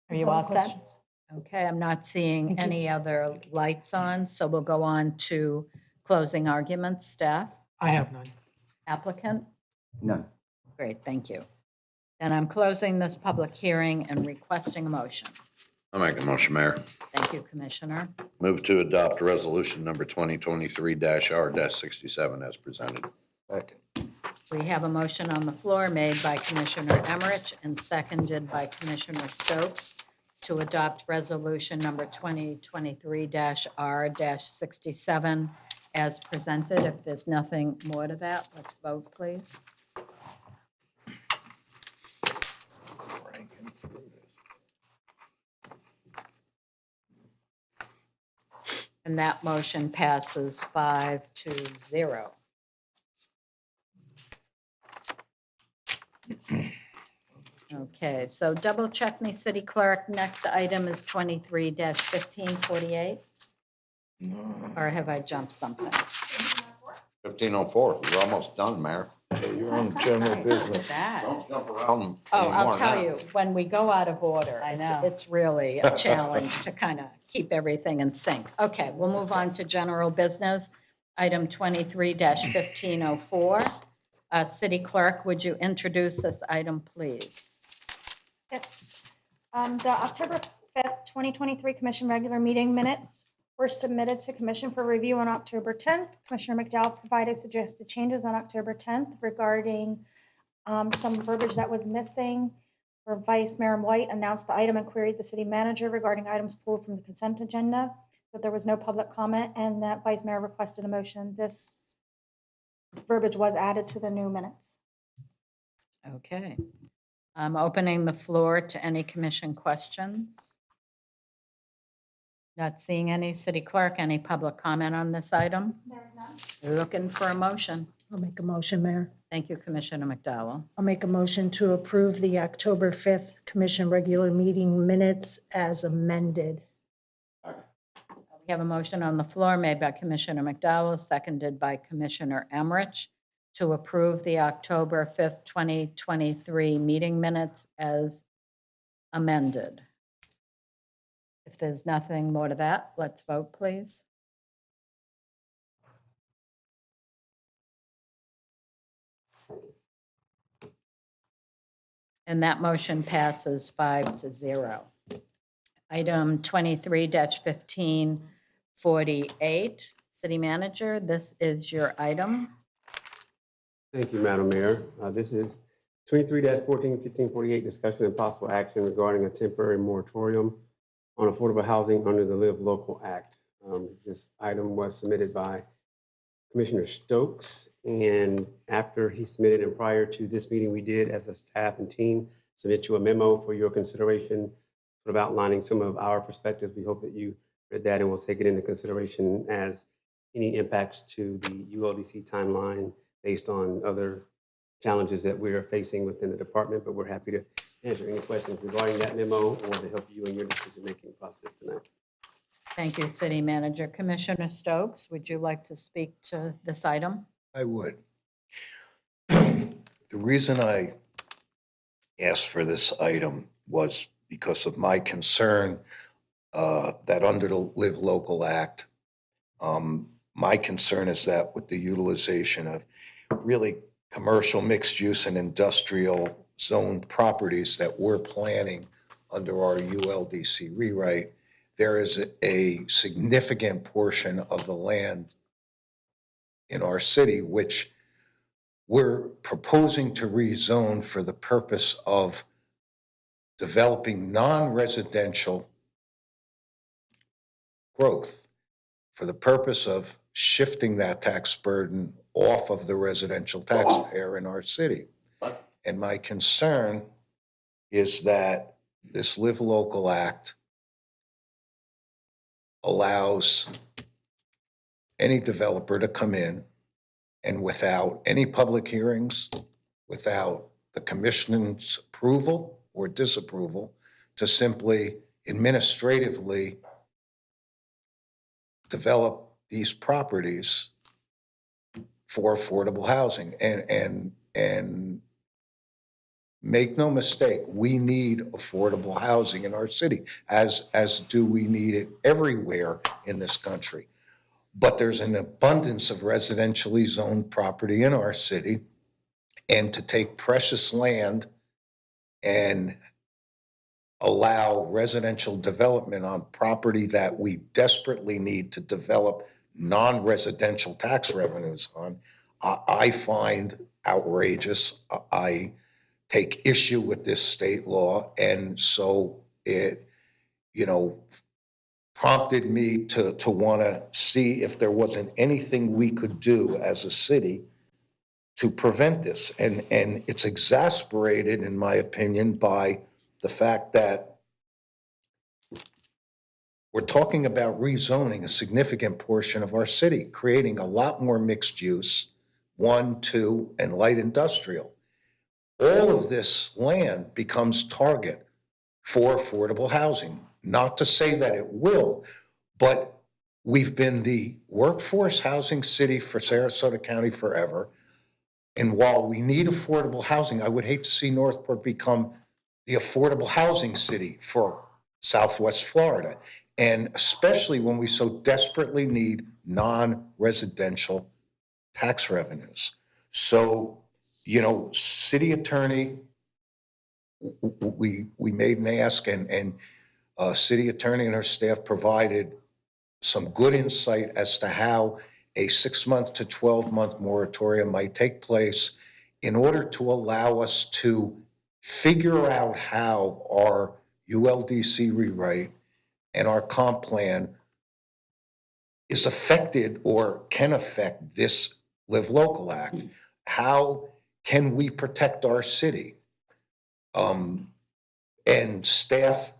Are you That's all the set? questions. Okay, I'm not seeing Thank you. any other lights on, so we'll go on to closing arguments. Staff? I have none. Applicant? None. Great, thank you. Then I'm closing this public hearing and requesting a motion. I'll make a motion, Mayor. Thank you, Commissioner. Move to adopt resolution number 2023-R-67 as presented. Second. We have a motion on the floor made by Commissioner Emmerich and seconded by Commissioner Stokes to adopt resolution number 2023-R-67 as presented. If there's nothing more to that, let's vote, please. And that motion passes 5-0. Okay, so double check me, City Clerk. Next item is 23-1548. Or have I jumped something? 1504, we're almost done, Mayor. You're on general Look at business. that. Don't jump around Oh, anymore I'll tell now. you, when we go out of order, I know. it's really a challenge to kind of keep everything in sync. Okay, we'll move on to general business. Item 23-1504. City Clerk, would you introduce this item, please? Yes. The October 5th, 2023 Commission regular meeting minutes were submitted to Commission for review on October 10th. Commissioner McDowell provided suggested changes on October 10th regarding some verbiage that was missing. For Vice Mayor White announced the item and queried the city manager regarding items pulled from the consent agenda, that there was no public comment, and that Vice Mayor requested a motion. This verbiage was added to the new minutes. Okay. I'm opening the floor to any commission questions. Not seeing any. City Clerk, any public comment on this item? There is none. Looking for a motion. I'll make a motion, Mayor. Thank you, Commissioner McDowell. I'll make a motion to approve the October 5th Commission regular meeting minutes as amended. We have a motion on the floor made by Commissioner McDowell, seconded by Commissioner Emmerich, to approve the October 5th, 2023 meeting minutes as amended. If there's nothing more to that, let's vote, please. And that motion passes 5-0. Item 23-1548, City Manager, this is your item. Thank you, Madam Mayor. This is 23-14-1548, discussion and possible action regarding a temporary moratorium on affordable housing under the Live Local Act. This item was submitted by Commissioner Stokes, and after he submitted and prior to this meeting, we did, as a staff and team, submit you a memo for your consideration, sort of outlining some of our perspectives. We hope that you read that and will take it into consideration as any impacts to the ULDC timeline based on other challenges that we are facing within the department, but we're happy to answer any questions regarding that memo or to help you in your decision-making process tonight. Thank you, City Manager. Commissioner Stokes, would you like to speak to this item? I would. The reason I asked for this item was because of my concern that under the Live Local Act, my concern is that with the utilization of really commercial mixed use and industrial zoned properties that we're planning under our ULDC rewrite, there is a significant portion of the land in our city which we're proposing to rezone for the purpose of developing non-residential growth, for the purpose of shifting that tax burden off of the residential taxpayer in our city. And my concern is that this Live Local Act allows any developer to come in and without any public hearings, without the commission's approval or disapproval, to simply administratively develop these properties for affordable housing. And make no mistake, we need affordable housing in our city, as do we need it everywhere in this country. But there's an abundance of residentially zoned property in our city, and to take precious land and allow residential development on property that we desperately need to develop non-residential tax revenues on, I find outrageous. I take issue with this state law, and so it, prompted me to want to see if there wasn't anything we could do as a city to prevent this. And it's exasperated, in my opinion, by the fact that we're talking about rezoning a significant portion of our city, creating a lot more mixed use, 1, 2, and light industrial. All of this land becomes target for affordable housing. Not to say that it will, but we've been the workforce housing city for Sarasota County forever. And while we need affordable housing, I would hate to see Northport become the affordable housing city for Southwest Florida. And especially when we so desperately need non-residential tax revenues. So, you know, city attorney, we made an ask, and city attorney and her staff provided some good insight as to how a 6-month to 12-month moratorium might take place in order to allow us to figure out how our ULDC rewrite and our comp plan is affected or can affect this Live Local Act. How can we protect our city? And staff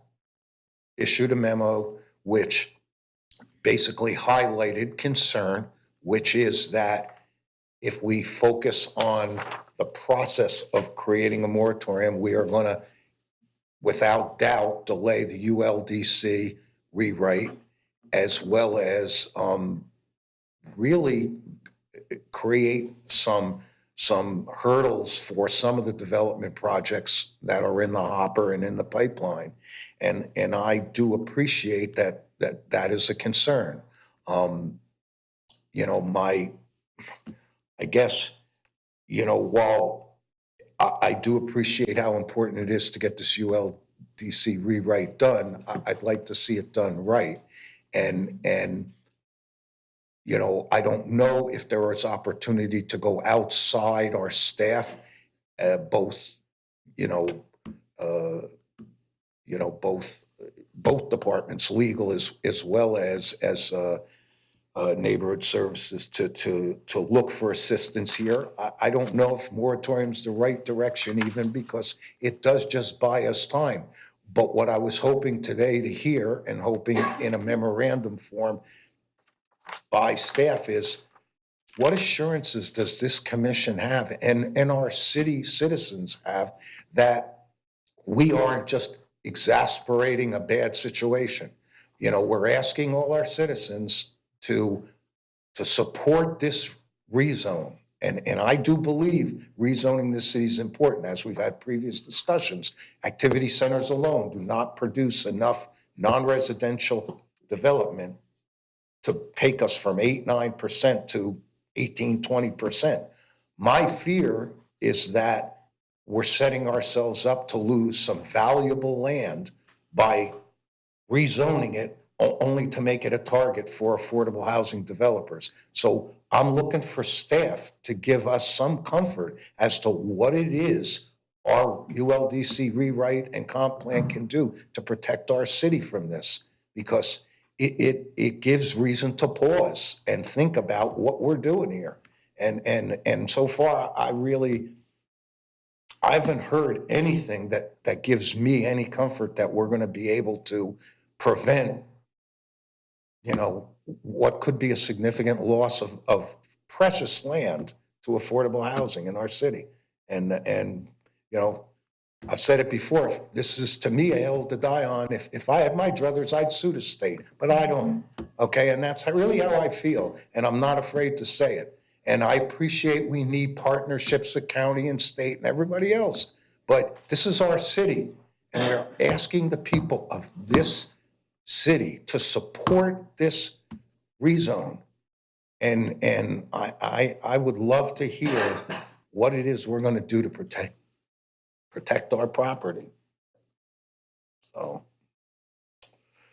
issued a memo which basically highlighted concern, which is that if we focus on the process of creating a moratorium, we are going to, without doubt, delay the ULDC rewrite, as well as really create some hurdles for some of the development projects that are in the hopper and in the pipeline. And I do appreciate that is a concern. You know, I guess, you know, while I do appreciate how important it is to get this ULDC rewrite done, I'd like to see it done right. And you know, I don't know if there is opportunity to go outside our staff, both, both departments, legal as well as neighborhood services, to look for assistance here. I don't know if moratorium's the right direction, even because it does just buy us time. But what I was hoping today to hear, and hoping in a memorandum form by staff, is what assurances does this commission have and our city citizens have that we aren't just exasperating a bad situation? You know, we're asking all our citizens to support this rezone. And I do believe rezoning this city is important. As we've had previous discussions, activity centers alone do not produce enough non-residential development to take us from 8-9% to 18-20%. My fear is that we're setting ourselves up to lose some valuable land by rezoning it only to make it a target for affordable housing developers. So I'm looking for staff to give us some comfort as to what it is our ULDC rewrite and comp plan can do to protect our city from this, because it gives reason to pause and think about what we're doing here. And so far, I haven't heard anything that gives me any comfort that we're going to be able to prevent, you know, what could be a significant loss of precious land to affordable housing in our city. And you know, I've said it before, this is, to me, a hill to die on. If I had my druthers, I'd sue the state, but I don't, okay? And that's really how I feel, and I'm not afraid to say it. And I appreciate we need partnerships with county and state and everybody else, but this is our city, and we're asking the people of this city to support this rezone. And I would love to hear what it is we're going to do to protect our property. So.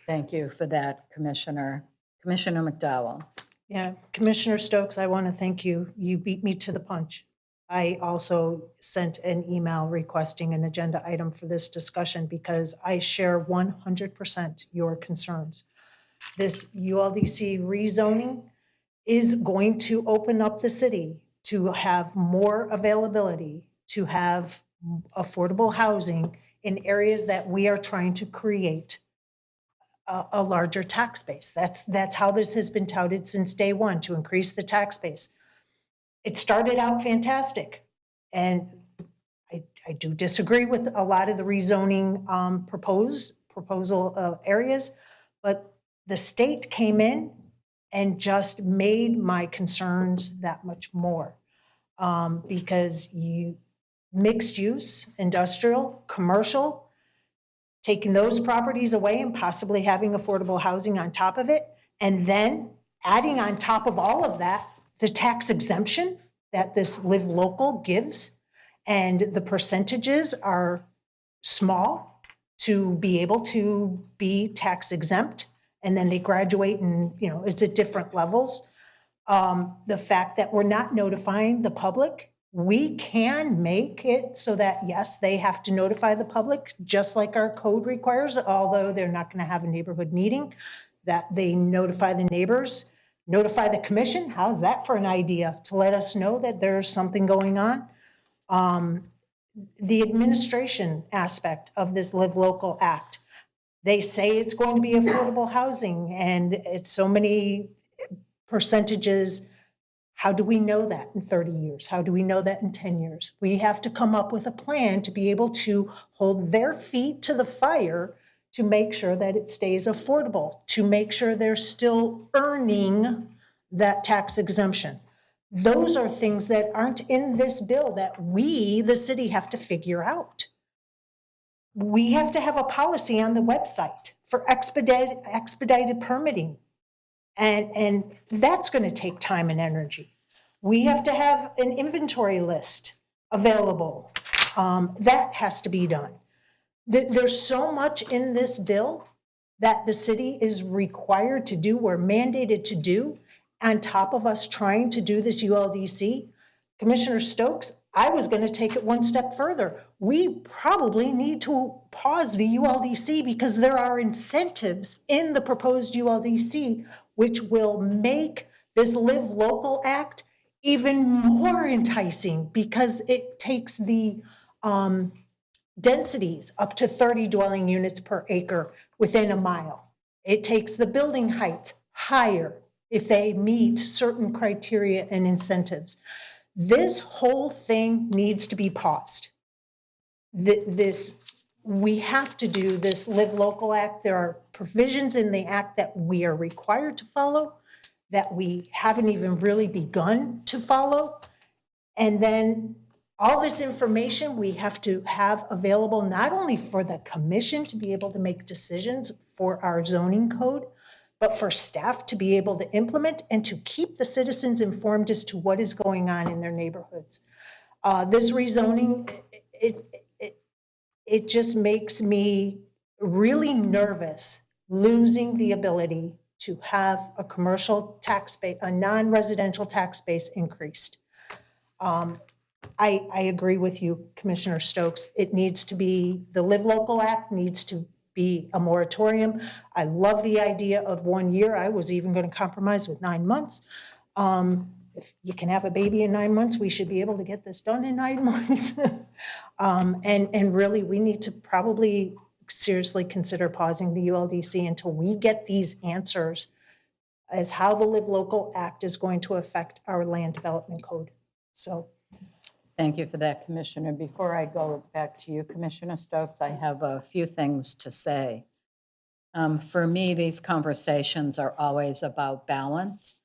Thank you for that, Commissioner. Commissioner McDowell. Yeah, Commissioner Stokes, I want to thank you. You beat me to the punch. I also sent an email requesting an agenda item for this discussion because I share 100% your concerns. This ULDC rezoning is going to open up the city to have more availability, to have affordable housing in areas that we are trying to create a larger tax base. That's how this has been touted since day one, to increase the tax base. It started out fantastic, and I do disagree with a lot of the rezoning proposal areas, but the state came in and just made my concerns that much more. because mixed use, industrial, commercial, taking those properties away and possibly having affordable housing on top of it, and then adding on top of all of that, the tax exemption that this Live Local gives, and the percentages are small to be able to be tax exempt, and then they graduate and, it's at different levels. The fact that we're not notifying the public, we can make it so that, yes, they have to notify the public, just like our code requires, although they're not going to have a neighborhood meeting, that they notify the neighbors, notify the commission. How's that for an idea to let us know that there's something going on? The administration aspect of this Live Local Act, they say it's going to be affordable housing and it's so many percentages. How do we know that in 30 years? How do we know that in 10 years? We have to come up with a plan to be able to hold their feet to the fire to make sure that it stays affordable, to make sure they're still earning that tax exemption. Those are things that aren't in this bill that we, the city, have to figure out. We have to have a policy on the website for expedited permitting. And that's going to take time and energy. We have to have an inventory list available. That has to be done. There's so much in this bill that the city is required to do, or mandated to do, on top of us trying to do this ULDC. Commissioner Stokes, I was going to take it one step further. We probably need to pause the ULDC because there are incentives in the proposed ULDC which will make this Live Local Act even more enticing because it takes the densities up to 30 dwelling units per acre within a mile. It takes the building heights higher if they meet certain criteria and incentives. This whole thing needs to be paused. We have to do this Live Local Act. There are provisions in the act that we are required to follow that we haven't even really begun to follow. And then all this information we have to have available not only for the commission to be able to make decisions for our zoning code, but for staff to be able to implement and to keep the citizens informed as to what is going on in their neighborhoods. This rezoning, it just makes me really nervous losing the ability to have a commercial tax base, a non-residential tax base increased. I agree with you, Commissioner Stokes. It needs to be, the Live Local Act needs to be a moratorium. I love the idea of 1 year. I was even going to compromise with 9 months. If you can have a baby in 9 months, we should be able to get this done in 9 months. And really, we need to probably seriously consider pausing the ULDC until we get these answers as how the Live Local Act is going to affect our land development code. So. Thank you for that, Commissioner. Before I go back to you, Commissioner Stokes, I have a few things to say. For me, these conversations are always about balance.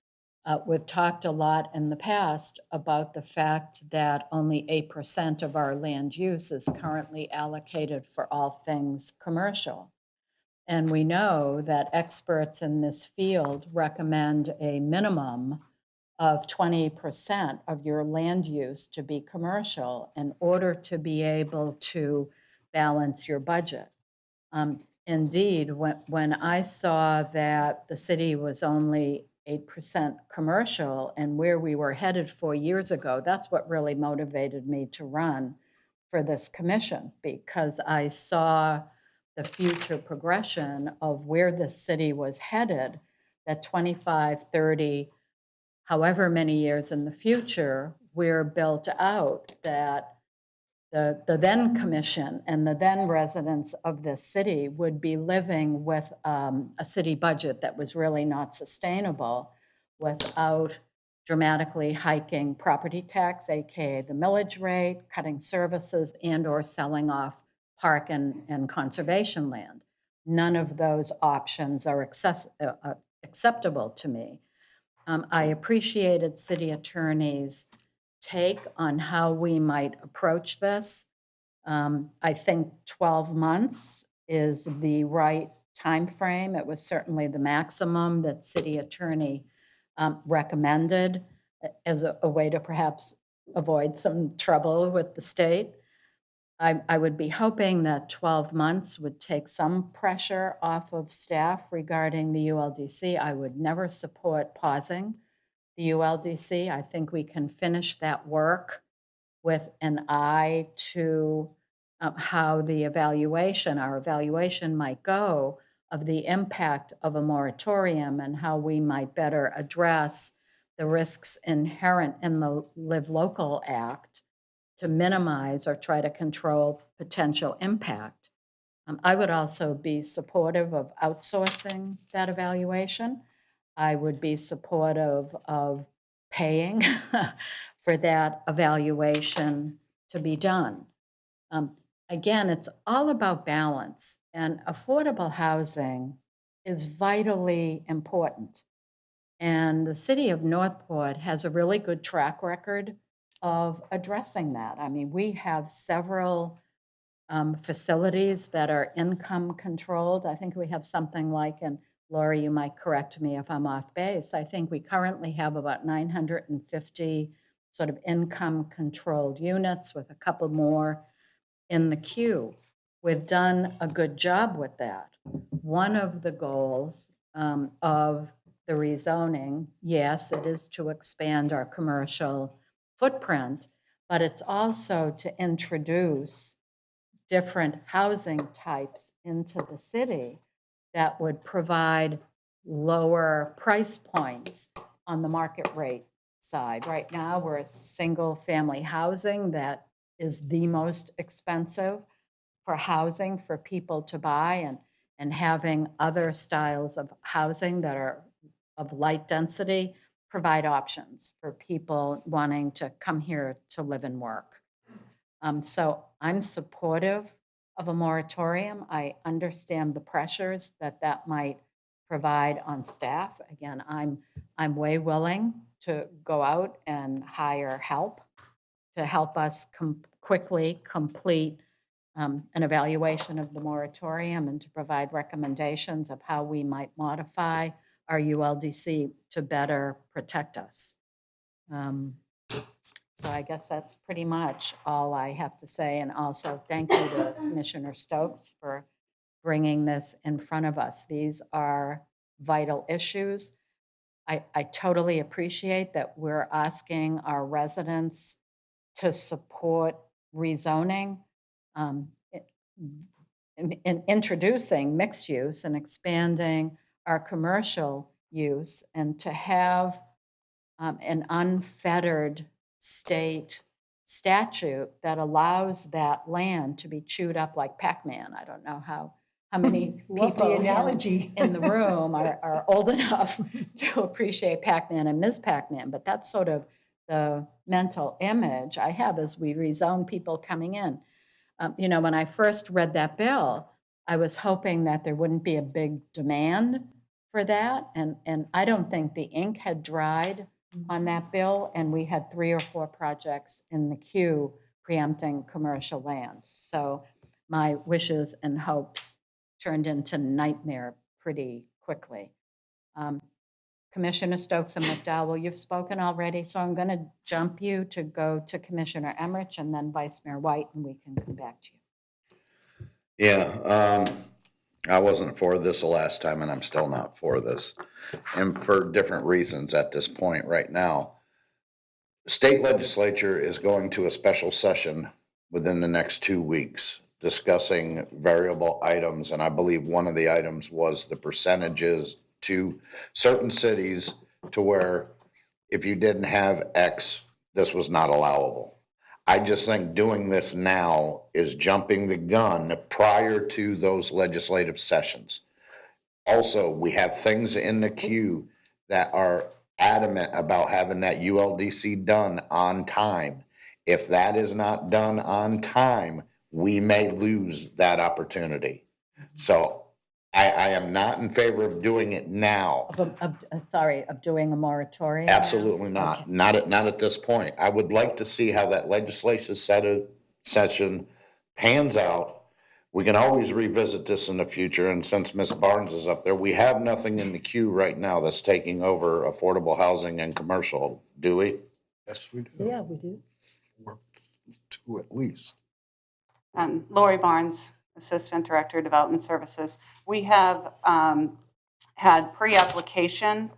We've talked a lot in the past about the fact that only 8% of our land use is currently allocated for all things commercial. And we know that experts in this field recommend a minimum of 20% of your land use to be commercial in order to be able to balance your budget. Indeed, when I saw that the city was only 8% commercial and where we were headed 4 years ago, that's what really motivated me to run for this commission, because I saw the future progression of where the city was headed, that 25, 30, however many years in the future, we're built out, that the then commission and the then residents of this city would be living with a city budget that was really not sustainable without dramatically hiking property tax, AKA the millage rate, cutting services, and or selling off park and conservation land. None of those options are acceptable to me. I appreciated City Attorney's take on how we might approach this. I think 12 months is the right time frame. It was certainly the maximum that city attorney recommended as a way to perhaps avoid some trouble with the state. I would be hoping that 12 months would take some pressure off of staff regarding the ULDC. I would never support pausing the ULDC. I think we can finish that work with an eye to how our evaluation might go of the impact of a moratorium and how we might better address the risks inherent in the Live Local Act to minimize or try to control potential impact. I would also be supportive of outsourcing that evaluation. I would be supportive of paying for that evaluation to be done. Again, it's all about balance, and affordable housing is vitally important. And the city of Northport has a really good track record of addressing that. I mean, we have several facilities that are income controlled. I think we have something like, and Lori, you might correct me if I'm off base, I think we currently have about 950 sort of income controlled units with a couple more in the queue. We've done a good job with that. One of the goals of the rezoning, yes, it is to expand our commercial footprint, but it's also to introduce different housing types into the city that would provide lower price points on the market rate side. Right now, we're a single family housing that is the most expensive for housing for people to buy, and having other styles of housing that are of light density provide options for people wanting to come here to live and work. So I'm supportive of a moratorium. I understand the pressures that might provide on staff. Again, I'm way willing to go out and hire help to help us quickly complete an evaluation of the moratorium and to provide recommendations of how we might modify our ULDC to better protect us. So I guess that's pretty much all I have to say. And also thank you to Commissioner Stokes for bringing this in front of us. These are vital issues. I totally appreciate that we're asking our residents to support rezoning, in introducing mixed use and expanding our commercial use, and to have an unfettered state statute that allows that land to be chewed up like Pac-Man. I don't know how many Love the people analogy. in the room are old enough to appreciate Pac-Man and Ms. Pac-Man, but that's sort of the mental image I have as we rezone people coming in. When I first read that bill, I was hoping that there wouldn't be a big demand for that. And I don't think the ink had dried on that bill. And we had 3 or 4 projects in the queue preempting commercial land. So my wishes and hopes turned into nightmare pretty quickly. Commissioner Stokes and McDowell, you've spoken already, so I'm going to jump you to go to Commissioner Emmerich and then Vice Mayor White, and we can come back to you. Yeah, I wasn't for this the last time, and I'm still not for this, and for different reasons at this point right now. The state legislature is going to a special session within the next 2 weeks discussing variable items, and I believe one of the items was the percentages to certain cities to where if you didn't have X, this was not allowable. I just think doing this now is jumping the gun prior to those legislative sessions. Also, we have things in the queue that are adamant about having that ULDC done on time. If that is not done on time, we may lose that opportunity. So I am not in favor of doing it now. Of doing a moratorium? Absolutely not. Okay. Not at this point. I would like to see how that legislative session pans out. We can always revisit this in the future, and since Ms. Barnes is up there, we have nothing in the queue right now that's taking over affordable housing and commercial, do we? Yes, we do. Yeah, we do. Or two at least. Lori Barnes, Assistant Director of Development Services. We have had pre-application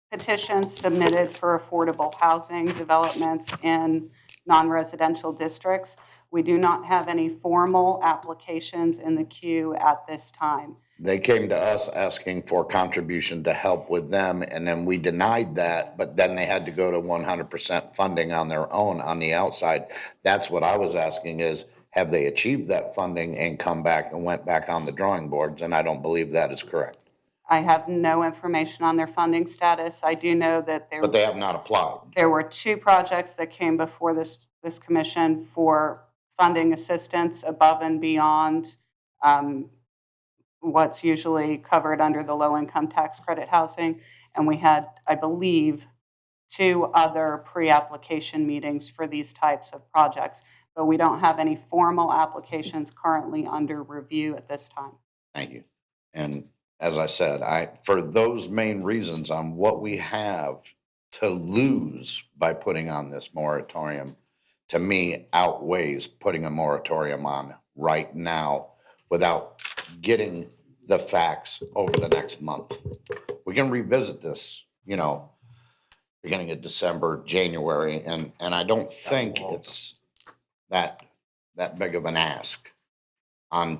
petitions submitted for affordable housing developments in non-residential districts. We do not have any formal applications in the queue at this time. They came to us asking for contribution to help with them, and then we denied that, but then they had to go to 100% funding on their own on the outside. That's what I was asking is, have they achieved that funding and come back and went back on the drawing boards? And I don't believe that is correct. I have no information on their funding status. I do know that But they have not applied. there were 2 projects that came before this commission for funding assistance above and beyond what's usually covered under the low-income tax credit housing. And we had, I believe, 2 other pre-application meetings for these types of projects. But we don't have any formal applications currently under review at this time. Thank you. And as I said, for those main reasons on what we have to lose by putting on this moratorium, to me outweighs putting a moratorium on right now without getting the facts over the next month. We can revisit this, beginning of December, January, and I don't think it's that big of an ask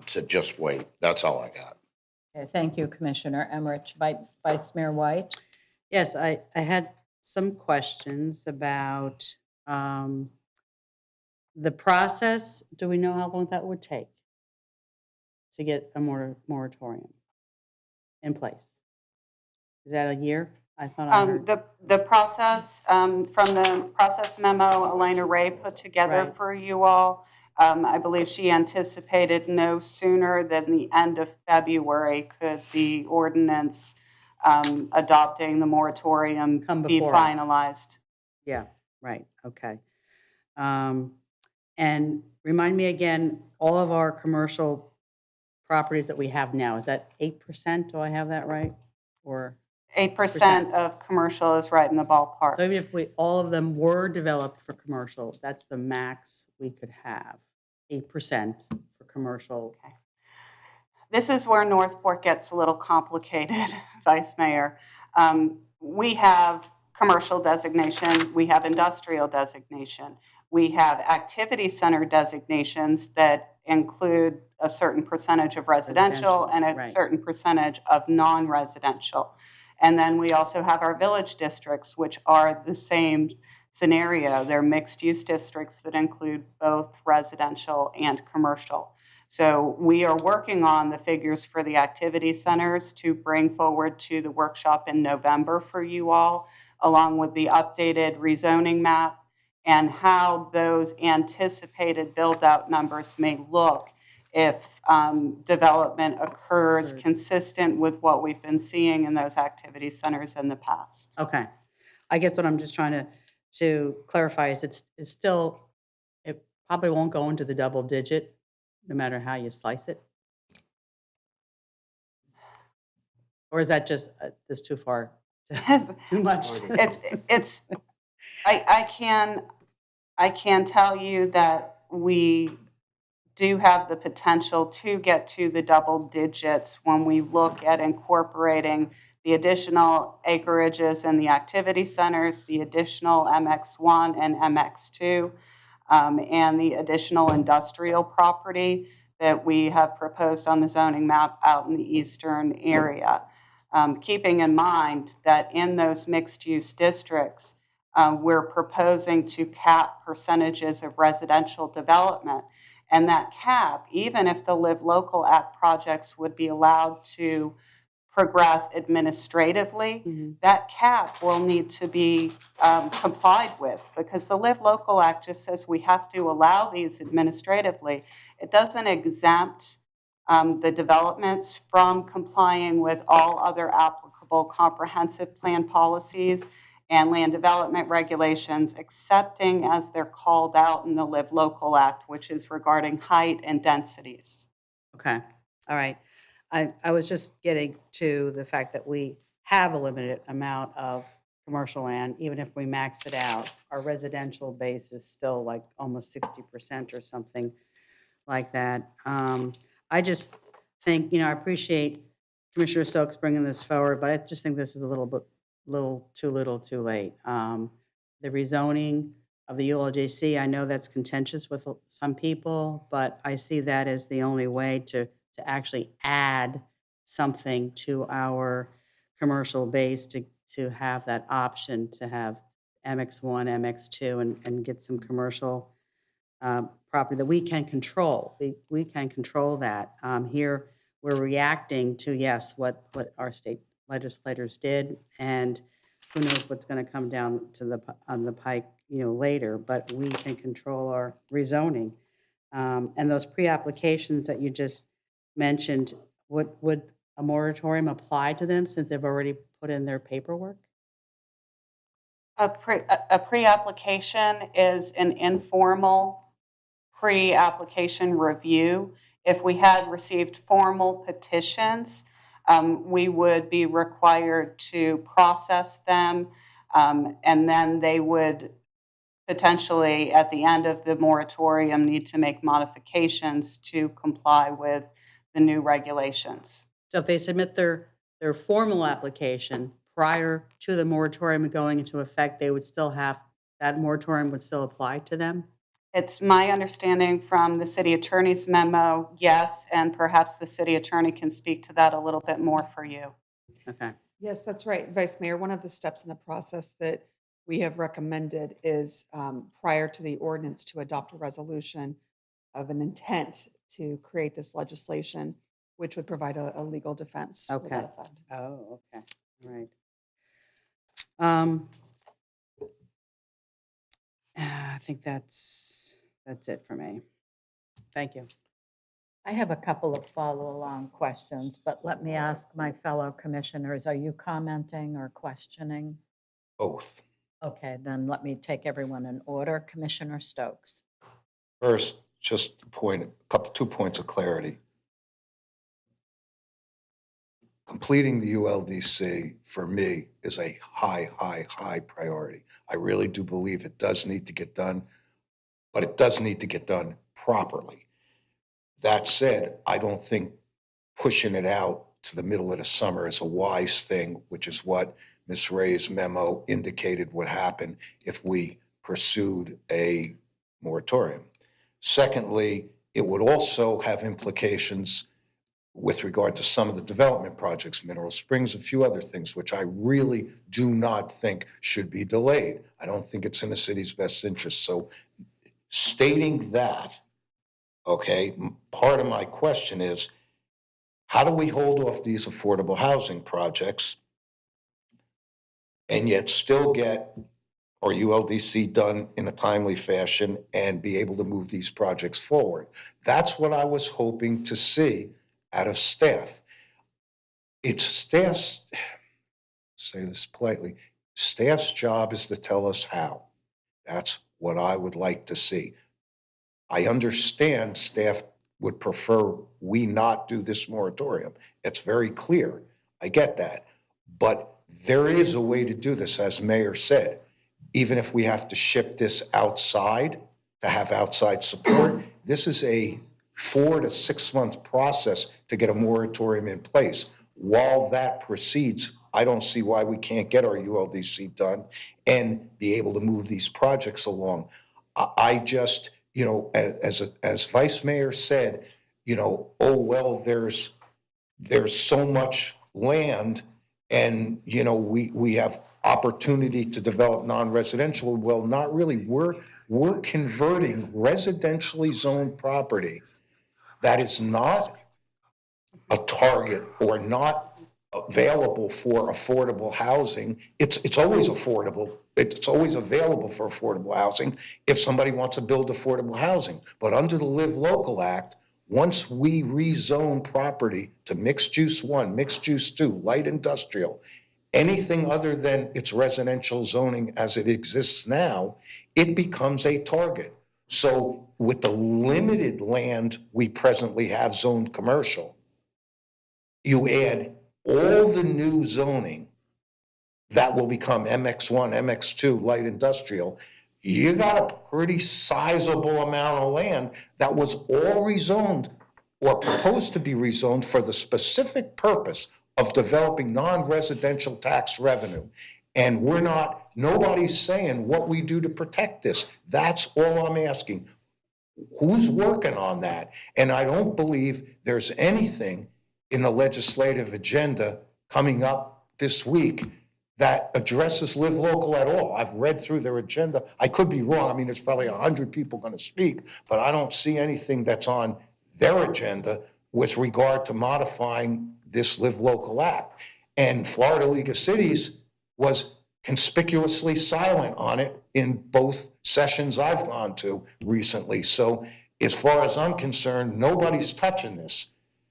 to just wait. That's all I got. Okay, thank you, Commissioner Emmerich. Vice Mayor White? Yes, I had some questions about the process. Do we know how long that would take to get a moratorium in place? Is that a year? I thought I heard. The process, from the process memo Elena Ray put together Right. for you all, I believe she anticipated no sooner than the end of February could the ordinance adopting the moratorium Come be before us. finalized. Yeah, right, okay. And remind me again, all of our commercial properties that we have now, is that 8%? Do I have that right? Or? 8% of commercial is right in the ballpark. So even if all of them were developed for commercial, that's the max we could have, 8% for commercial. This is where Northport gets a little complicated, Vice Mayor. We have commercial designation, we have industrial designation, we have activity center designations that include a certain percentage of residential and a right. certain percentage of non-residential. And then we also have our village districts, which are the same scenario. They're mixed-use districts that include both residential and commercial. So we are working on the figures for the activity centers to bring forward to the workshop in November for you all, along with the updated rezoning map and how those anticipated build-out numbers may look if development occurs consistent with what we've been seeing in those activity centers in the past. Okay. I guess what I'm just trying to clarify is it's still, it probably won't go into the double digit, no matter how you slice it? Or is that just, this too far? Too much? I can tell you that we do have the potential to get to the double digits when we look at incorporating the additional acreages in the activity centers, the additional MX1 and MX2, and the additional industrial property that we have proposed on the zoning map out in the eastern area. Keeping in mind that in those mixed-use districts, we're proposing to cap percentages of residential development. And that cap, even if the Live Local Act projects would be allowed to progress administratively, that cap will need to be complied with, because the Live Local Act just says we have to allow these administratively. It doesn't exempt the developments from complying with all other applicable comprehensive plan policies and land development regulations, excepting as they're called out in the Live Local Act, which is regarding height and densities. Okay, all right. I was just getting to the fact that we have a limited amount of commercial land, even if we max it out. Our residential base is still like almost 60% or something like that. I just think, I appreciate Commissioner Stokes bringing this forward, but I just think this is a little too late. The rezoning of the ULJC, I know that's contentious with some people, but I see that as the only way to actually add something to our commercial base to have that option to have MX1, MX2, and get some commercial property that we can control. We can control that. Here, we're reacting to, yes, what our state legislators did, and who knows what's going to come down to on the pike, later, but we can control our rezoning. And those pre-applications that you just mentioned, would a moratorium apply to them since they've already put in their paperwork? A pre-application is an informal pre-application review. If we had received formal petitions, we would be required to process them, and then they would potentially, at the end of the moratorium, need to make modifications to comply with the new regulations. So if they submit their formal application prior to the moratorium going into effect, they would still have, that moratorium would still apply to them? It's my understanding from the city attorney's memo, yes, and perhaps the city attorney can speak to that a little bit more for you. Okay. Yes, that's right, Vice Mayor. One of the steps in the process that we have recommended is prior to the ordinance to adopt a resolution of an intent to create this legislation, which would provide a legal defense. for Okay. that effect. Oh, okay. All right. I think that's it for me. Thank you. I have a couple of follow-along questions, but let me ask my fellow commissioners, are you commenting or questioning? Both. Okay, then let me take everyone in order. Commissioner Stokes. First, just two points of clarity. Completing the ULDC for me is a high priority. I really do believe it does need to get done, but it does need to get done properly. That said, I don't think pushing it out to the middle of the summer is a wise thing, which is what Ms. Ray's memo indicated would happen if we pursued a moratorium. Secondly, it would also have implications with regard to some of the development projects, Mineral Springs, a few other things, which I really do not think should be delayed. I don't think it's in the city's best interest. So stating that, okay, part of my question is, how do we hold off these affordable housing projects and yet still get our ULDC done in a timely fashion and be able to move these projects forward? That's what I was hoping to see out of staff. It's staff's, say this politely, staff's job is to tell us how. That's what I would like to see. I understand staff would prefer we not do this moratorium. It's very clear. I get that. But there is a way to do this, as Mayor said. Even if we have to ship this outside to have outside support, this is a 4 to 6 month process to get a moratorium in place. While that proceeds, I don't see why we can't get our ULDC done and be able to move these projects along. I just, as Vice Mayor said, oh, well, there's so much land and, we have opportunity to develop non-residential. Well, not really. We're converting residentially zoned property that is not a target or not available for affordable housing. It's always affordable. It's always available for affordable housing if somebody wants to build affordable housing. But under the Live Local Act, once we rezone property to mixed use 1, mixed use 2, light industrial, anything other than its residential zoning as it exists now, it becomes a target. So with the limited land we presently have zoned commercial, you add all the new zoning that will become MX1, MX2, light industrial, you got a pretty sizable amount of land that was all rezoned or proposed to be rezoned for the specific purpose of developing non-residential tax revenue. And nobody's saying what we do to protect this. That's all I'm asking. Who's working on that? And I don't believe there's anything in the legislative agenda coming up this week that addresses Live Local at all. I've read through their agenda. I could be wrong. I mean, there's probably 100 people going to speak, but I don't see anything that's on their agenda with regard to modifying this Live Local Act. And Florida League of Cities was conspicuously silent on it in both sessions I've gone to recently. So as far as I'm concerned, nobody's touching this.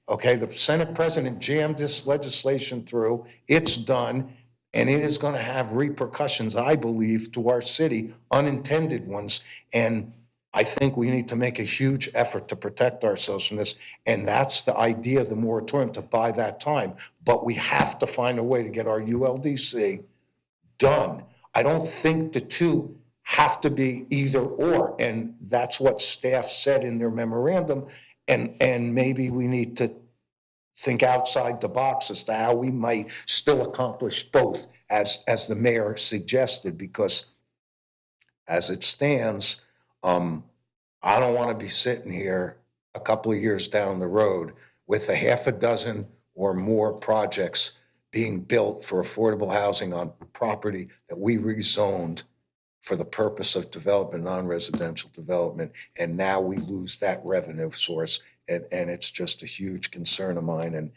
Okay, the Senate President jammed this legislation through. It's done. And it is going to have repercussions, I believe, to our city, unintended ones. And I think we need to make a huge effort to protect ourselves from this. And that's the idea of the moratorium, to buy that time. But we have to find a way to get our ULDC done. I don't think the two have to be either or. And that's what staff said in their memorandum. And maybe we need to think outside the box as to how we might still accomplish both, as the mayor suggested, because as it stands, I don't want to be sitting here a couple of years down the road with a half a dozen or more projects being built for affordable housing on property that we rezoned for the purpose of development, non-residential development, and now we lose that revenue source. And it's just a huge concern of mine, and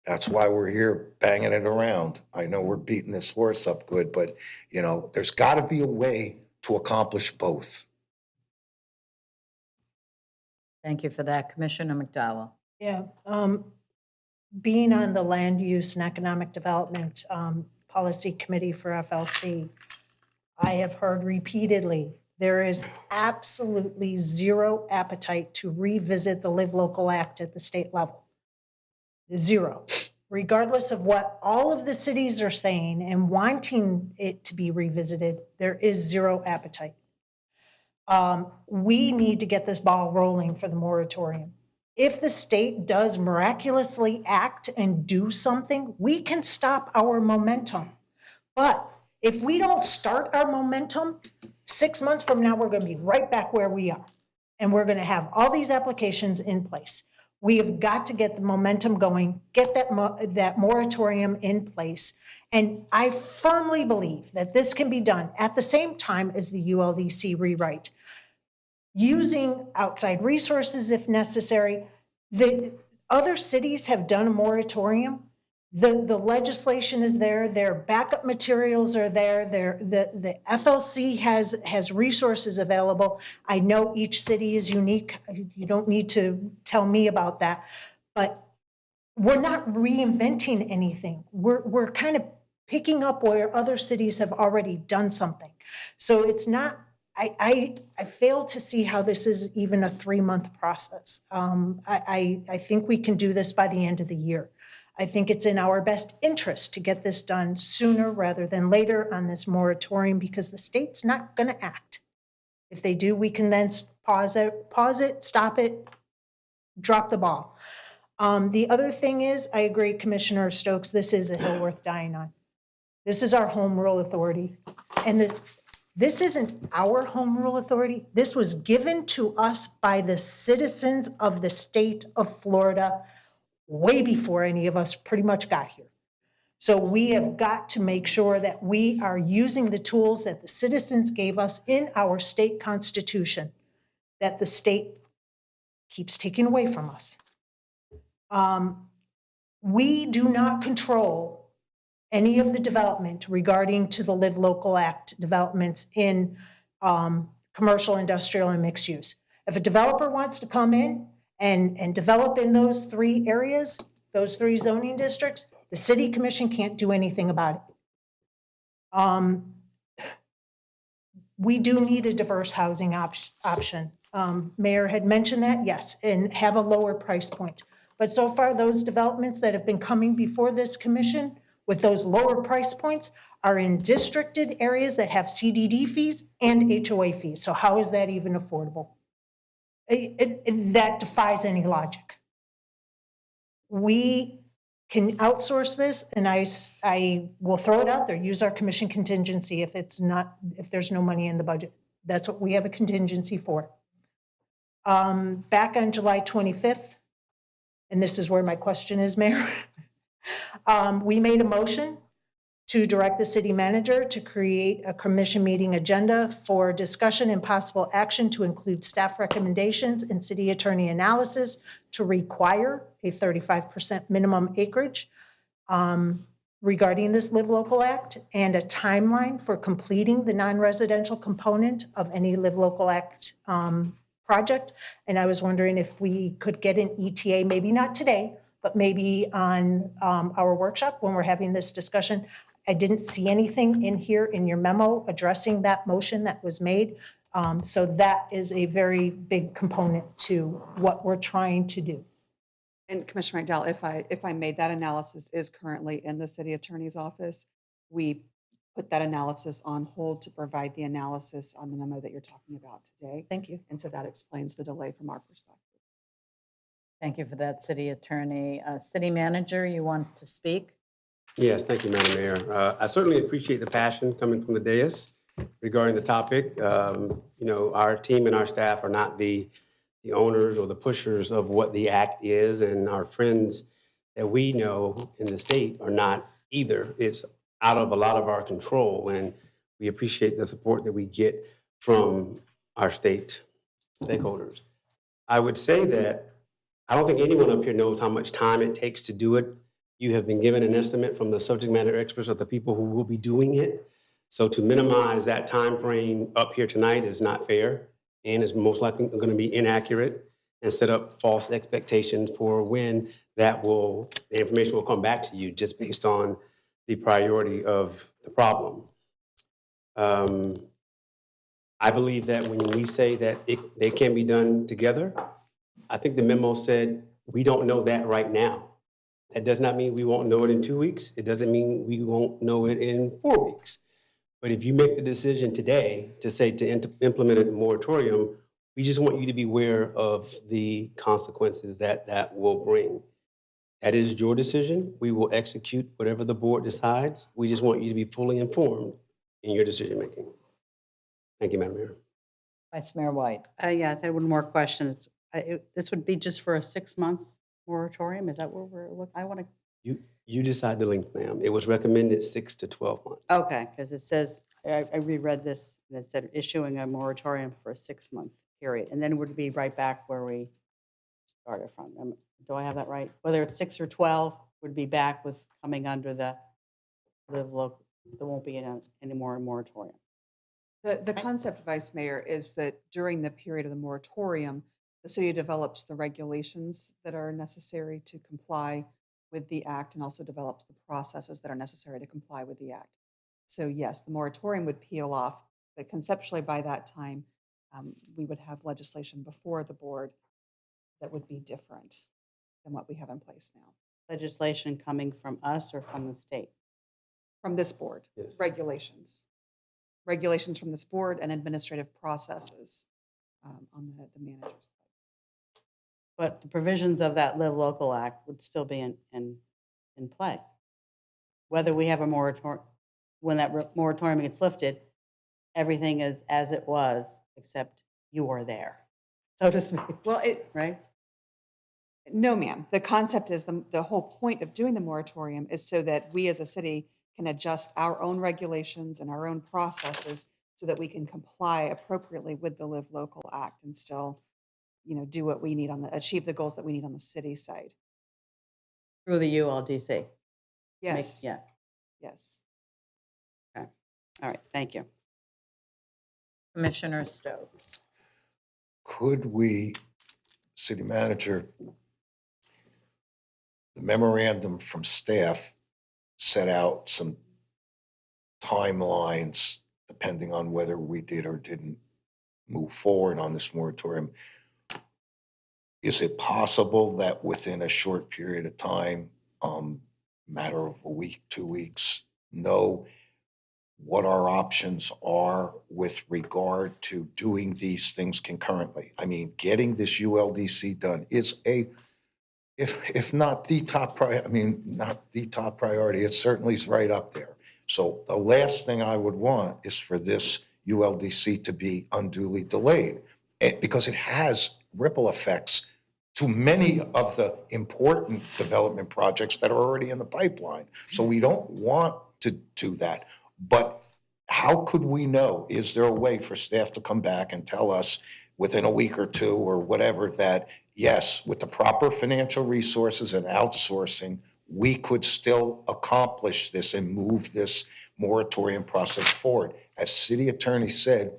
that's why we're here banging it around. I know we're beating this horse up good, but there's got to be a way to accomplish both. Thank you for that, Commissioner McDowell. Yeah, being on the Land Use and Economic Development Policy Committee for FLC, I have heard repeatedly there is absolutely zero appetite to revisit the Live Local Act at the state level. Zero. Regardless of what all of the cities are saying and wanting it to be revisited, there is zero appetite. We need to get this ball rolling for the moratorium. If the state does miraculously act and do something, we can stop our momentum. But if we don't start our momentum, 6 months from now, we're going to be right back where we are. And we're going to have all these applications in place. We have got to get the momentum going, get that moratorium in place. And I firmly believe that this can be done at the same time as the ULDC rewrite, using outside resources if necessary. The other cities have done a moratorium. The legislation is there, their backup materials are there, the FLC has resources available. I know each city is unique. You don't need to tell me about that, but we're not reinventing anything. We're kind of picking up where other cities have already done something. So it's not, I fail to see how this is even a 3-month process. I think we can do this by the end of the year. I think it's in our best interest to get this done sooner rather than later on this moratorium, because the state's not going to act. If they do, we can then pause it, stop it, drop the ball. The other thing is, I agree, Commissioner Stokes, this is a hill worth dying on. This is our home rule authority. And this isn't our home rule authority. This was given to us by the citizens of the state of Florida way before any of us pretty much got here. So we have got to make sure that we are using the tools that the citizens gave us in our state constitution, that the state keeps taking away from us. We do not control any of the development regarding to the Live Local Act developments in commercial, industrial, and mixed use. If a developer wants to come in and develop in those 3 areas, those 3 zoning districts, the city commission can't do anything about it. We do need a diverse housing option. Mayor had mentioned that, yes, and have a lower price point. But so far, those developments that have been coming before this commission with those lower price points are in districted areas that have CDD fees and HOA fees. So how is that even affordable? That defies any logic. We can outsource this, and I will throw it out there, use our commission contingency if there's no money in the budget. That's what we have a contingency for. Back on July 25th, and this is where my question is, Mayor, we made a motion to direct the city manager to create a commission meeting agenda for discussion and possible action to include staff recommendations and city attorney analysis to require a 35% minimum acreage regarding this Live Local Act, and a timeline for completing the non-residential component of any Live Local Act project. And I was wondering if we could get an ETA, maybe not today, but maybe on our workshop when we're having this discussion. I didn't see anything in here in your memo addressing that motion that was made. So that is a very big component to what we're trying to do. And Commissioner McDowell, if I made, that analysis is currently in the city attorney's office. We put that analysis on hold to provide the analysis on the memo that you're talking about today. Thank you. And so that explains the delay from our perspective. Thank you for that, City Attorney. City Manager, you want to speak? Yes, thank you, Madam Mayor. I certainly appreciate the passion coming from the dais regarding the topic. Our team and our staff are not the owners or the pushers of what the act is, and our friends that we know in the state are not either. It's out of a lot of our control, and we appreciate the support that we get from our state stakeholders. I would say that I don't think anyone up here knows how much time it takes to do it. You have been given an estimate from the subject matter experts of the people who will be doing it. So to minimize that time frame up here tonight is not fair, and is most likely going to be inaccurate and set up false expectations for when the information will come back to you just based on the priority of the problem. I believe that when we say that they can be done together, I think the memo said we don't know that right now. That does not mean we won't know it in 2 weeks. It doesn't mean we won't know it in 4 weeks. But if you make the decision today to say to implement a moratorium, we just want you to be aware of the consequences that will bring. That is your decision. We will execute whatever the board decides. We just want you to be fully informed in your decision making. Thank you, Madam Mayor. Vice Mayor White. Yeah, I had one more question. This would be just for a 6-month moratorium? Is that where we're looking? I want to. You decide the length, ma'am. It was recommended 6 to 12 months. Okay, because it says, I reread this, and it said issuing a moratorium for a 6-month period, and then we'd be right back where we started from. Do I have that right? Whether it's 6 or 12, would be back with coming under the Live Local. There won't be any more moratorium. The concept, Vice Mayor, is that during the period of the moratorium, the city develops the regulations that are necessary to comply with the act, and also develops the processes that are necessary to comply with the act. So yes, the moratorium would peel off, but conceptually by that time, we would have legislation before the board that would be different than what we have in place now. Legislation coming from us or from the state? From this board, Yes. regulations. Regulations from this board and administrative processes on the manager's side. But the provisions of that Live Local Act would still be in play. Whether we have a moratorium, when that moratorium gets lifted, everything is as it was, except you are there, so to speak. Well, right? No, ma'am. The concept is the whole point of doing the moratorium is so that we as a city can adjust our own regulations and our own processes so that we can comply appropriately with the Live Local Act and still, do what we need achieve the goals that we need on the city side. Through the ULDC? Yes. Yeah. Yes. Okay. All right. Thank you. Commissioner Stokes. Could we City Manager, the memorandum from staff set out some timelines depending on whether we did or didn't move forward on this moratorium. Is it possible that within a short period of time, matter of a week, 2 weeks, know what our options are with regard to doing these things concurrently? I mean, getting this ULDC done is if not the top not the top priority, it certainly is right up there. So the last thing I would want is for this ULDC to be unduly delayed, because it has ripple effects to many of the important development projects that are already in the pipeline. So we don't want to do that. But how could we know? Is there a way for staff to come back and tell us within a week or two or whatever that, yes, with the proper financial resources and outsourcing, we could still accomplish this and move this moratorium process forward? As City Attorney said,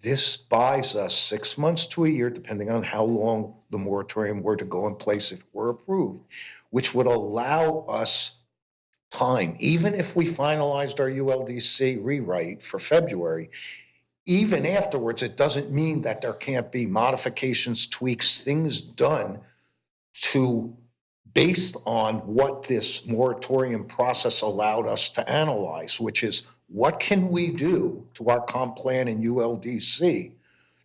this buys us 6 months to a year, depending on how long the moratorium were to go in place if we're approved, which would allow us time, even if we finalized our ULDC rewrite for February. Even afterwards, it doesn't mean that there can't be modifications, tweaks, things done based on what this moratorium process allowed us to analyze, which is what can we do to our comp plan and ULDC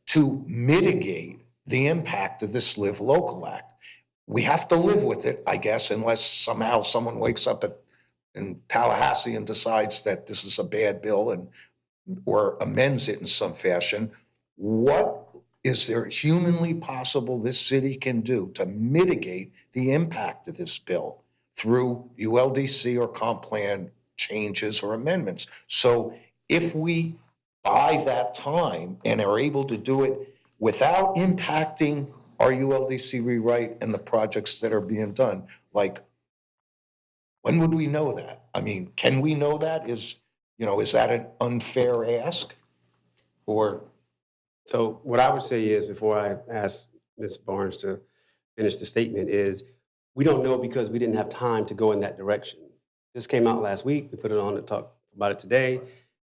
to mitigate the impact of this Live Local Act. We have to live with it, I guess, unless somehow someone wakes up in Tallahassee and decides that this is a bad bill or amends it in some fashion. What is there humanly possible this city can do to mitigate the impact of this bill through ULDC or comp plan changes or amendments? So if we buy that time and are able to do it without impacting our ULDC rewrite and the projects that are being done, like, when would we know that? I mean, can we know that? Is that an unfair ask? Or So what I would say is, before I ask Ms. Barnes to finish the statement, is we don't know because we didn't have time to go in that direction. This came out last week. We put it on to talk about it today.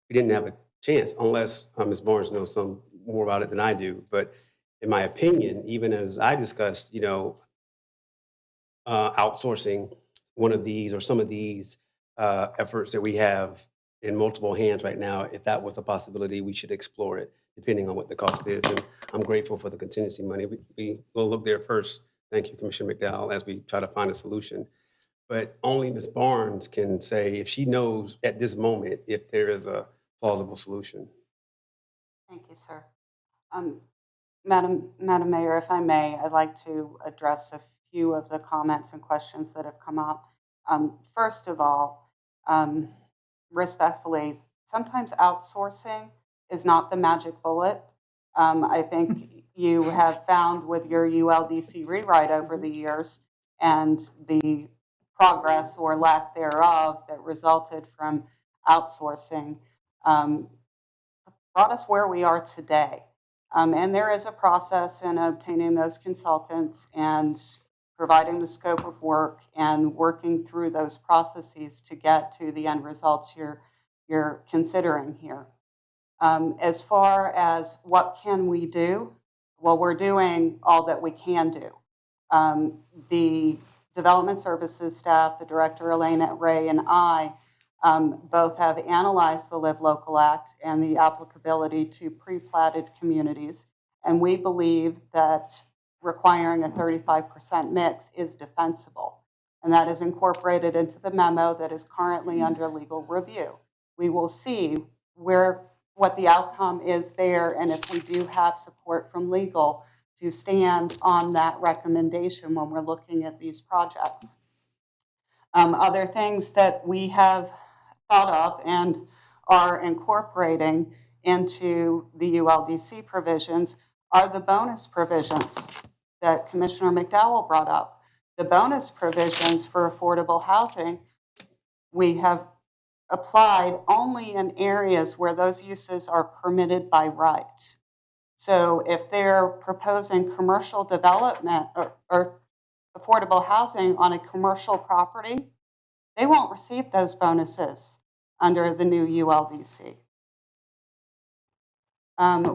We didn't have a chance, unless Ms. Barnes knows some more about it than I do. But in my opinion, even as I discussed, outsourcing one of these or some of these efforts that we have in multiple hands right now, if that was a possibility, we should explore it, depending on what the cost is. And I'm grateful for the contingency money. We will look there first. Thank you, Commissioner McDowell, as we try to find a solution. But only Ms. Barnes can say if she knows at this moment if there is a plausible solution. Thank you, sir. Madam Mayor, if I may, I'd like to address a few of the comments and questions that have come up. First of all, respectfully, sometimes outsourcing is not the magic bullet. I think you have found with your ULDC rewrite over the years and the progress or lack thereof that resulted from outsourcing brought us where we are today. And there is a process in obtaining those consultants and providing the scope of work and working through those processes to get to the end results you're considering here. As far as what can we do, well, we're doing all that we can do. The development services staff, the director Elena Ray and I, both have analyzed the Live Local Act and the applicability to pre-platted communities, and we believe that requiring a 35% mix is defensible, and that is incorporated into the memo that is currently under legal review. We will see what the outcome is there, and if we do have support from legal to stand on that recommendation when we're looking at these projects. Other things that we have thought of and are incorporating into the ULDC provisions are the bonus provisions that Commissioner McDowell brought up. The bonus provisions for affordable housing, we have applied only in areas where those uses are permitted by right. So if they're proposing commercial development or affordable housing on a commercial property, they won't receive those bonuses under the new ULDC.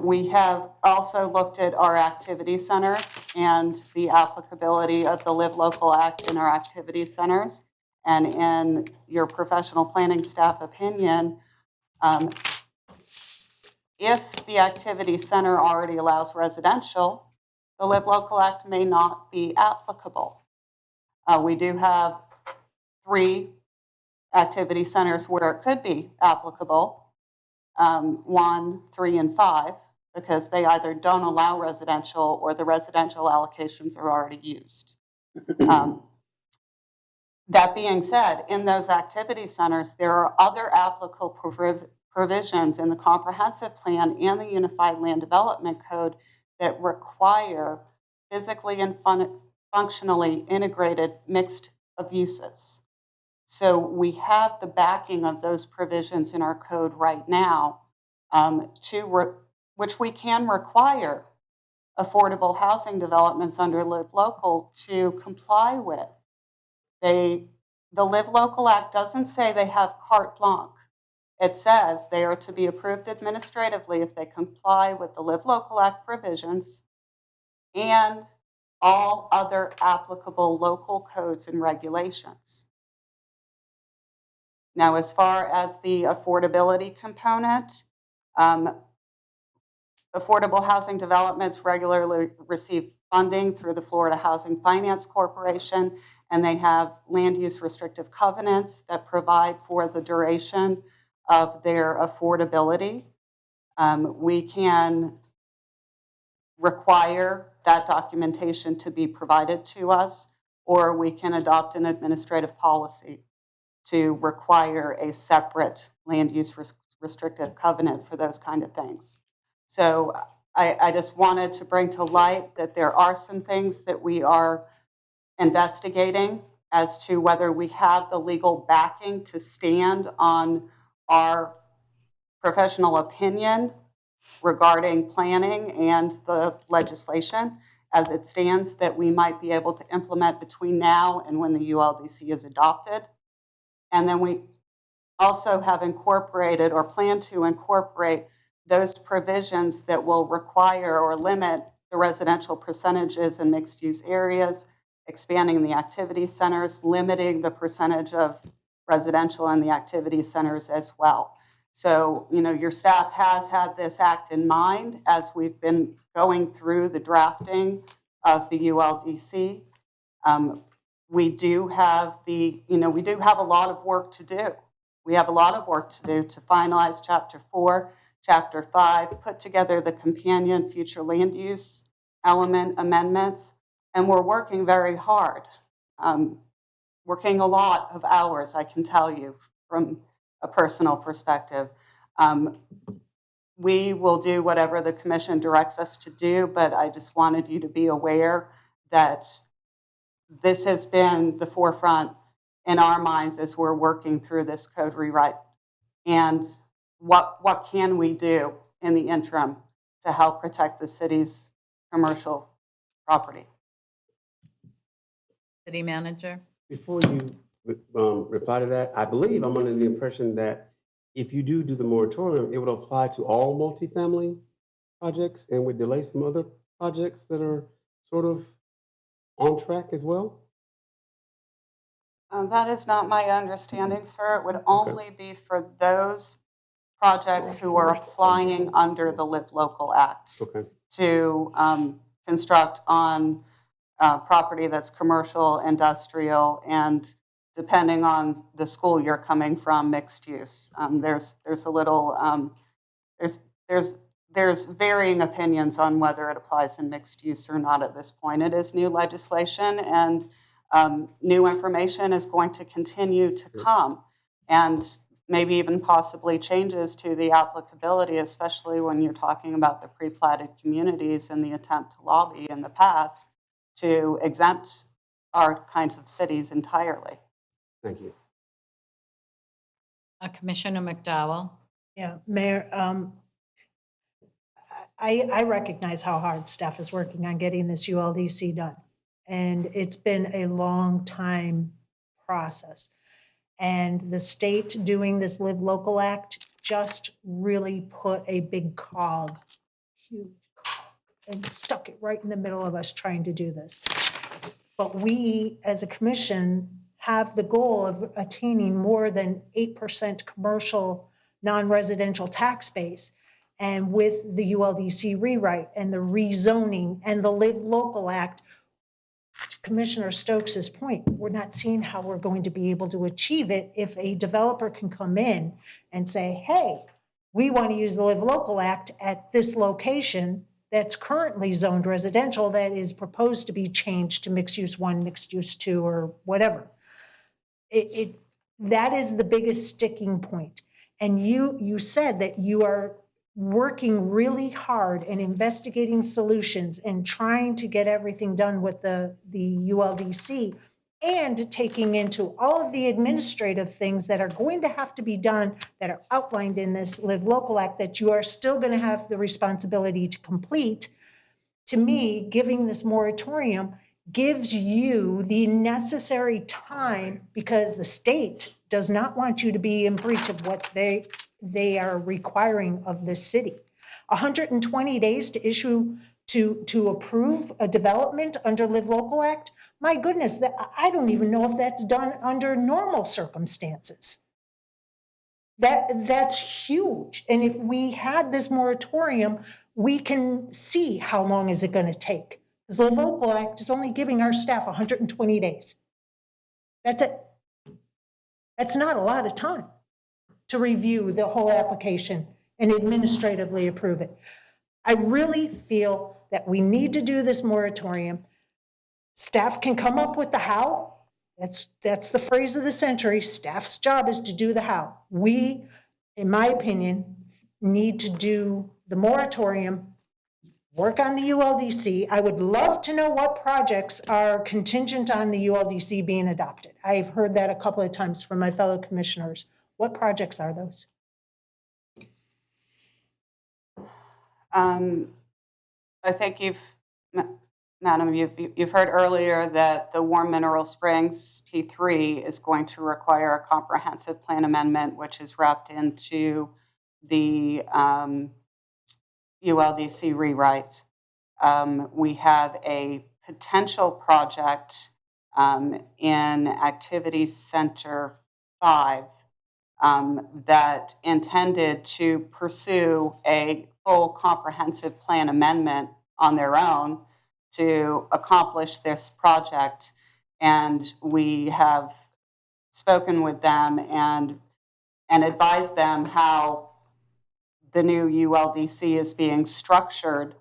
We have also looked at our activity centers and the applicability of the Live Local Act in our activity centers. And in your professional planning staff opinion, if the activity center already allows residential, the Live Local Act may not be applicable. We do have 3 activity centers where it could be applicable, 1, 3, and 5, because they either don't allow residential or the residential allocations are already used. That being said, in those activity centers, there are other applicable provisions in the comprehensive plan and the Unified Land Development Code that require physically and functionally integrated mixed uses. So we have the backing of those provisions in our code right now, which we can require affordable housing developments under Live Local to comply with. The Live Local Act doesn't say they have carte blanche. It says they are to be approved administratively if they comply with the Live Local Act provisions and all other applicable local codes and regulations. Now, as far as the affordability component, affordable housing developments regularly receive funding through the Florida Housing Finance Corporation, and they have land use restrictive covenants that provide for the duration of their affordability. We can require that documentation to be provided to us, or we can adopt an administrative policy to require a separate land use restrictive covenant for those kind of things. So I just wanted to bring to light that there are some things that we are investigating as to whether we have the legal backing to stand on our professional opinion regarding planning and the legislation as it stands that we might be able to implement between now and when the ULDC is adopted. And then we also have incorporated or plan to incorporate those provisions that will require or limit the residential percentages in mixed-use areas, expanding the activity centers, limiting the percentage of residential in the activity centers as well. So, your staff has had this act in mind as we've been going through the drafting of the ULDC. We do have a lot of work to do. We have a lot of work to do to finalize Chapter 4, Chapter 5, put together the companion future land use element amendments, and we're working very hard. Working a lot of hours, I can tell you, from a personal perspective. We will do whatever the commission directs us to do, but I just wanted you to be aware that this has been the forefront in our minds as we're working through this code rewrite. And what can we do in the interim to help protect the city's commercial property? City manager? Before you reply to that, I believe I'm under the impression that if you do the moratorium, it would apply to all multifamily projects and would delay some other projects that are sort of on track as well? That is not my understanding, sir. It would only be for those projects who are applying under the Live Local Act to construct on property that's commercial, industrial, and depending on the school you're coming from, mixed use. There's a little there's varying opinions on whether it applies in mixed use or not at this point. It is new legislation, and new information is going to continue to come, and maybe even possibly changes to the applicability, especially when you're talking about the pre-platted communities and the attempt to lobby in the past to exempt our kinds of cities entirely. Thank you. Commissioner McDowell? Yeah, Mayor, I recognize how hard staff is working on getting this ULDC done. And it's been a long time process. And the state doing this Live Local Act just really put a big cog, huge cog, and stuck it right in the middle of us trying to do this. But we, as a commission, have the goal of attaining more than 8% commercial non-residential tax base. And with the ULDC rewrite and the rezoning and the Live Local Act, to Commissioner Stokes's point, we're not seeing how we're going to be able to achieve it if a developer can come in and say, hey, we want to use the Live Local Act at this location that's currently zoned residential that is proposed to be changed to mixed use 1, mixed use 2, or whatever. That is the biggest sticking point. And you said that you are working really hard and investigating solutions and trying to get everything done with the ULDC and taking into all of the administrative things that are going to have to be done that are outlined in this Live Local Act that you are still going to have the responsibility to complete. To me, giving this moratorium gives you the necessary time because the state does not want you to be in breach of what they are requiring of this city. 120 days to issue, to approve a development under Live Local Act. My goodness, I don't even know if that's done under normal circumstances. That's huge. And if we had this moratorium, we can see how long is it going to take. Because the Live Local Act is only giving our staff 120 days. That's it. That's not a lot of time to review the whole application and administratively approve it. I really feel that we need to do this moratorium. Staff can come up with the how. That's the phrase of the century. Staff's job is to do the how. We, in my opinion, need to do the moratorium, work on the ULDC. I would love to know what projects are contingent on the ULDC being adopted. I've heard that a couple of times from my fellow commissioners. What projects are those? I think Madam, you've heard earlier that the Warm Mineral Springs P3 is going to require a comprehensive plan amendment, which is wrapped into the ULDC rewrite. We have a potential project in Activities Center 5 that intended to pursue a full comprehensive plan amendment on their own to accomplish this project. And we have spoken with them and advised them how the new ULDC is being structured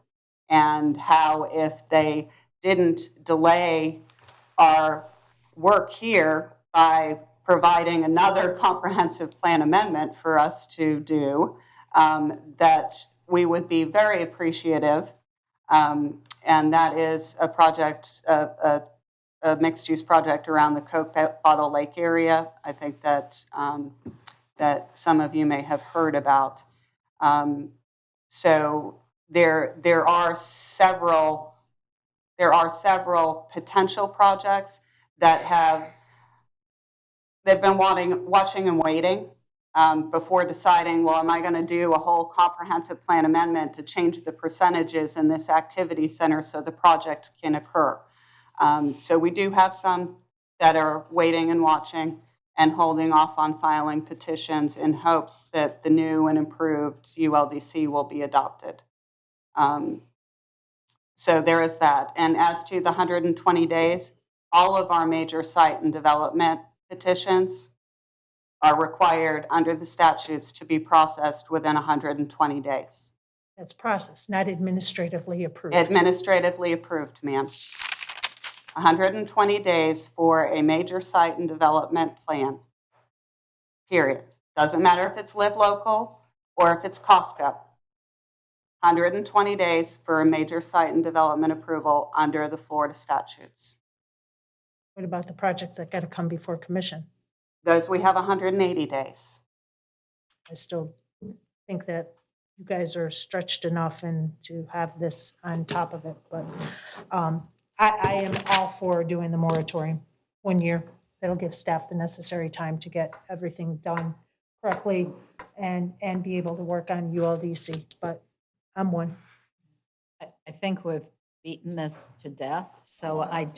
and how if they didn't delay our work here by providing another comprehensive plan amendment for us to do, that we would be very appreciative. And that is a project, a mixed-use project around the Coke Bottle Lake area. I think that that some of you may have heard about. So there are several potential projects that they've been watching and waiting before deciding, well, am I going to do a whole comprehensive plan amendment to change the percentages in this activity center so the project can occur? So we do have some that are waiting and watching and holding off on filing petitions in hopes that the new and improved ULDC will be adopted. So there is that. And as to the 120 days, all of our major site and development petitions are required under the statutes to be processed within 120 days. That's processed, not administratively approved. Administratively approved, ma'am. 120 days for a major site and development plan, period. Doesn't matter if it's Live Local or if it's Costco. 120 days for a major site and development approval under the Florida statutes. What about the projects that got to come before commission? Those we have 180 days. I still think that you guys are stretched enough and to have this on top of it. But I am all for doing the moratorium 1 year. That'll give staff the necessary time to get everything done correctly and be able to work on ULDC. But I'm one. I think we've beaten this to death, so let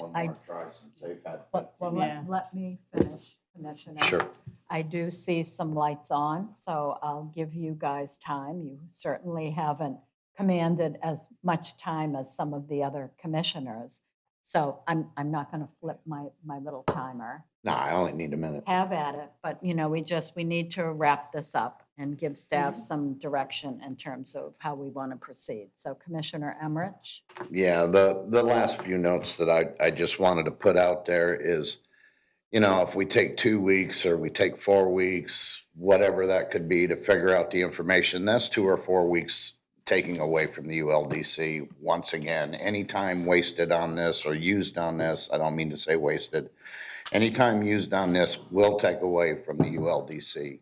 me finish, Commissioner. Sure. I do see some lights on, so I'll give you guys time. You certainly haven't commanded as much time as some of the other commissioners. So I'm not going to flip my little timer. No, I only need a minute. Have at it, but we need to wrap this up and give staff some direction in terms of how we want to proceed. So Commissioner Emmerich? Yeah, the last few notes that I just wanted to put out there is, if we take 2 weeks or we take 4 weeks, whatever that could be to figure out the information, that's 2 or 4 weeks taking away from the ULDC. Once again, any time wasted on this or used on this, I don't mean to say wasted, any time used on this will take away from the ULDC.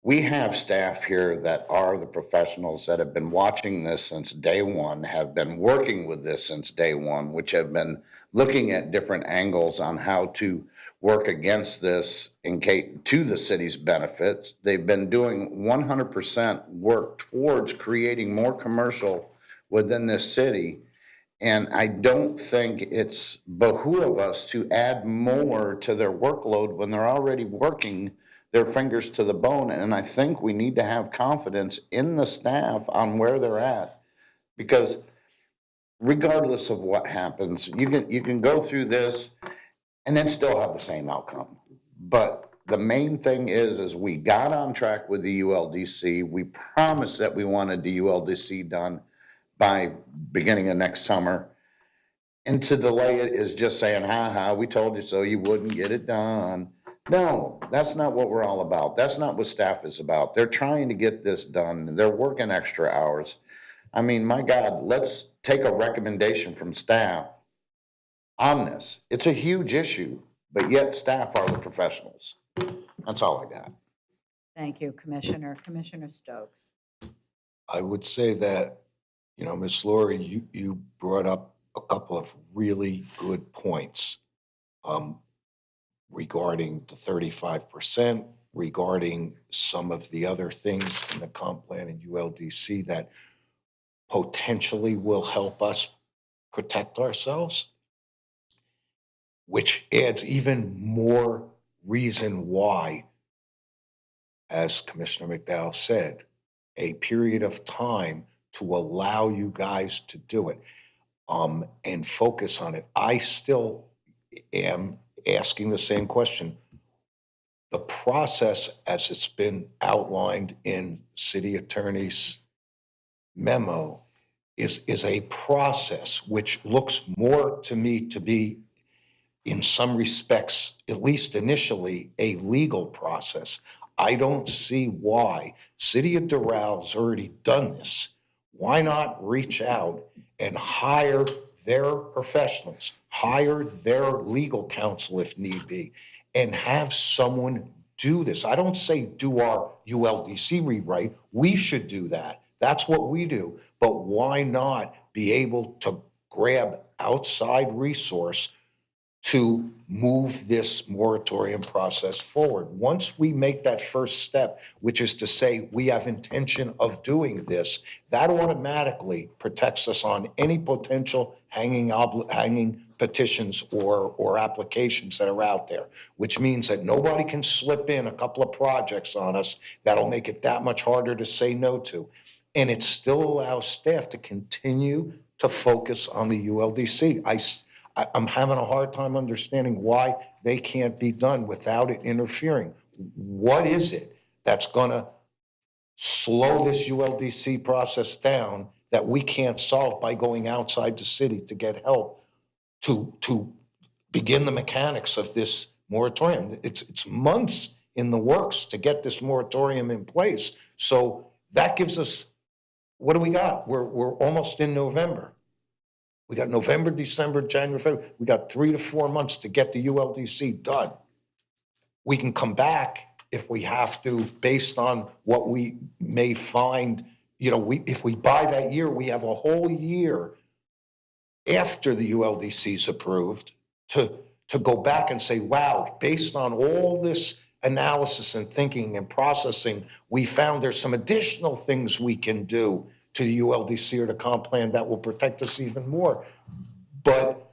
We have staff here that are the professionals that have been watching this since day one, have been working with this since day one, which have been looking at different angles on how to work against this to the city's benefits. They've been doing 100% work towards creating more commercial within this city. And I don't think it's behoove us to add more to their workload when they're already working their fingers to the bone. And I think we need to have confidence in the staff on where they're at, because regardless of what happens, you can go through this and then still have the same outcome. But the main thing is we got on track with the ULDC. We promised that we wanted the ULDC done by beginning of next summer. And to delay it is just saying, we told you so, you wouldn't get it done. No, that's not what we're all about. That's not what staff is about. They're trying to get this done. They're working extra hours. I mean, my God, let's take a recommendation from staff on this. It's a huge issue, but yet staff are the professionals. That's all I got. Thank you, Commissioner. Commissioner Stokes. I would say that, Ms. Laurie, you brought up a couple of really good points regarding the 35%, regarding some of the other things in the comp plan and ULDC that potentially will help us protect ourselves, which adds even more reason why, as Commissioner McDowell said, a period of time to allow you guys to do it and focus on it. I still am asking the same question. The process, as it's been outlined in City Attorney's memo, is a process which looks more to me to be, in some respects, at least initially, a legal process. I don't see why. City of Doral already done this. Why not reach out and hire their professionals, hire their legal counsel if need be, and have someone do this? I don't say do our ULDC rewrite. We should do that. That's what we do. But why not be able to grab outside resource to move this moratorium process forward? Once we make that first step, which is to say we have intention of doing this, that automatically protects us on any potential hanging petitions or applications that are out there, which means that nobody can slip in a couple of projects on us that'll make it that much harder to say no to. And it still allows staff to continue to focus on the ULDC. I'm having a hard time understanding why they can't be done without it interfering. What is it that's going to slow this ULDC process down that we can't solve by going outside the city to get help to begin the mechanics of this moratorium? It's months in the works to get this moratorium in place. So that gives us, what do we got? We're almost in November. We got November, December, January, February. We got 3 to 4 months to get the ULDC done. We can come back if we have to, based on what we may find, if we buy that year, we have a whole year after the ULDC is approved to go back and say, wow, based on all this analysis and thinking and processing, we found there's some additional things we can do to the ULDC or the comp plan that will protect us even more. But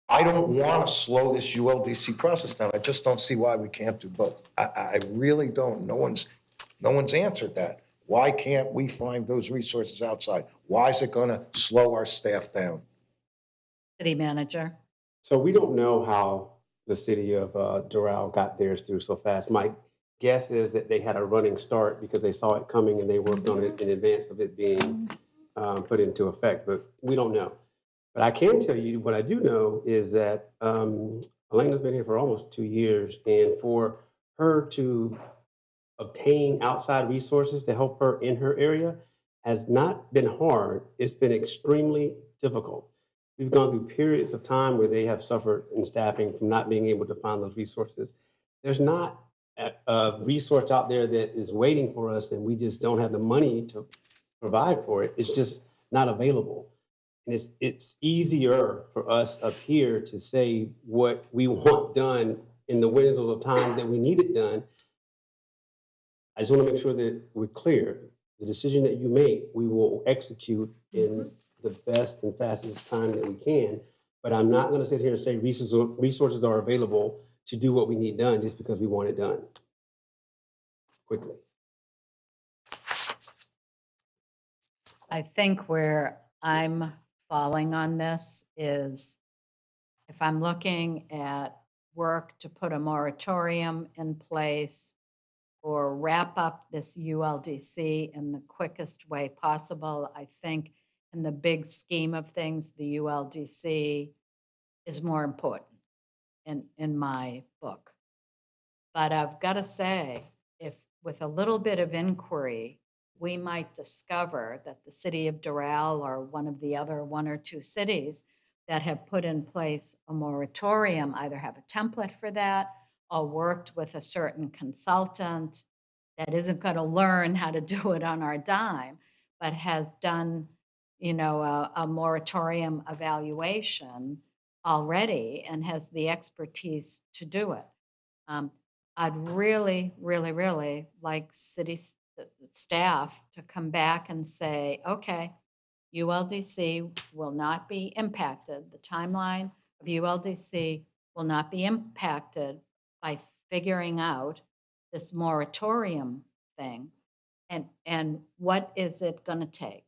I don't want to slow this ULDC process down. I just don't see why we can't do both. I really don't. No one's answered that. Why can't we find those resources outside? Why is it going to slow our staff down? City manager. So we don't know how the city of Doral got theirs through so fast. My guess is that they had a running start because they saw it coming and they worked on it in advance of it being put into effect, but we don't know. But I can tell you what I do know is that Elena's been here for almost 2 years, and for her to obtain outside resources to help her in her area has not been hard. It's been extremely difficult. We've gone through periods of time where they have suffered in staffing from not being able to find those resources. There's not a resource out there that is waiting for us, and we just don't have the money to provide for it. It's just not available. And it's easier for us up here to say what we want done in the window of time that we need it done. I just want to make sure that we're clear. The decision that you make, we will execute in the best and fastest time that we can. But I'm not going to sit here and say resources are available to do what we need done just because we want it done quickly. I think where I'm falling on this is if I'm looking at work to put a moratorium in place or wrap up this ULDC in the quickest way possible, I think in the big scheme of things, the ULDC is more important in my book. But I've got to say, if with a little bit of inquiry, we might discover that the city of Doral or one of the other 1 or 2 cities that have put in place a moratorium either have a template for that or worked with a certain consultant that isn't going to learn how to do it on our dime, but has done, a moratorium evaluation already and has the expertise to do it. I'd really, really, really like city staff to come back and say, okay, ULDC will not be impacted. The timeline of ULDC will not be impacted by figuring out this moratorium thing. And what is it going to take?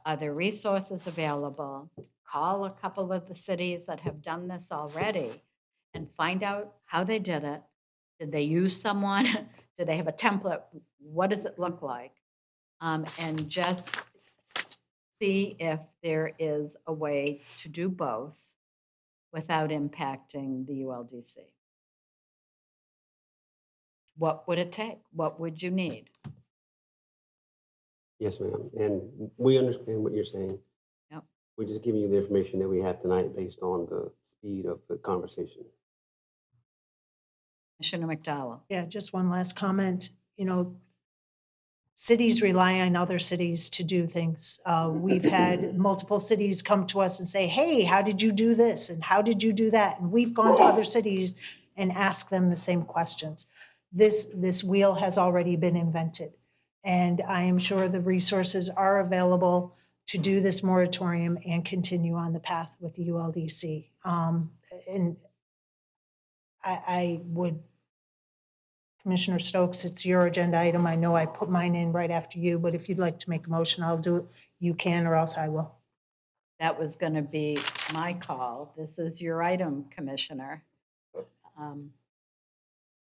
Are there resources available? Call a couple of the cities that have done this already and find out how they did it. Did they use someone? Do they have a template? What does it look like? And just see if there is a way to do both without impacting the ULDC. What would it take? What would you need? Yes, ma'am. And we understand what you're saying. Yep. We're just giving you the information that we have tonight based on the speed of the conversation. Commissioner McDowell. Yeah, just one last comment. Cities rely on other cities to do things. We've had multiple cities come to us and say, hey, how did you do this? And how did you do that? And we've gone to other cities and asked them the same questions. This wheel has already been invented. And I am sure the resources are available to do this moratorium and continue on the path with the ULDC. And I would, Commissioner Stokes, it's your agenda item. I know I put mine in right after you, but if you'd like to make a motion, I'll do it. You can, or else I will. That was going to be my call. This is your item, Commissioner.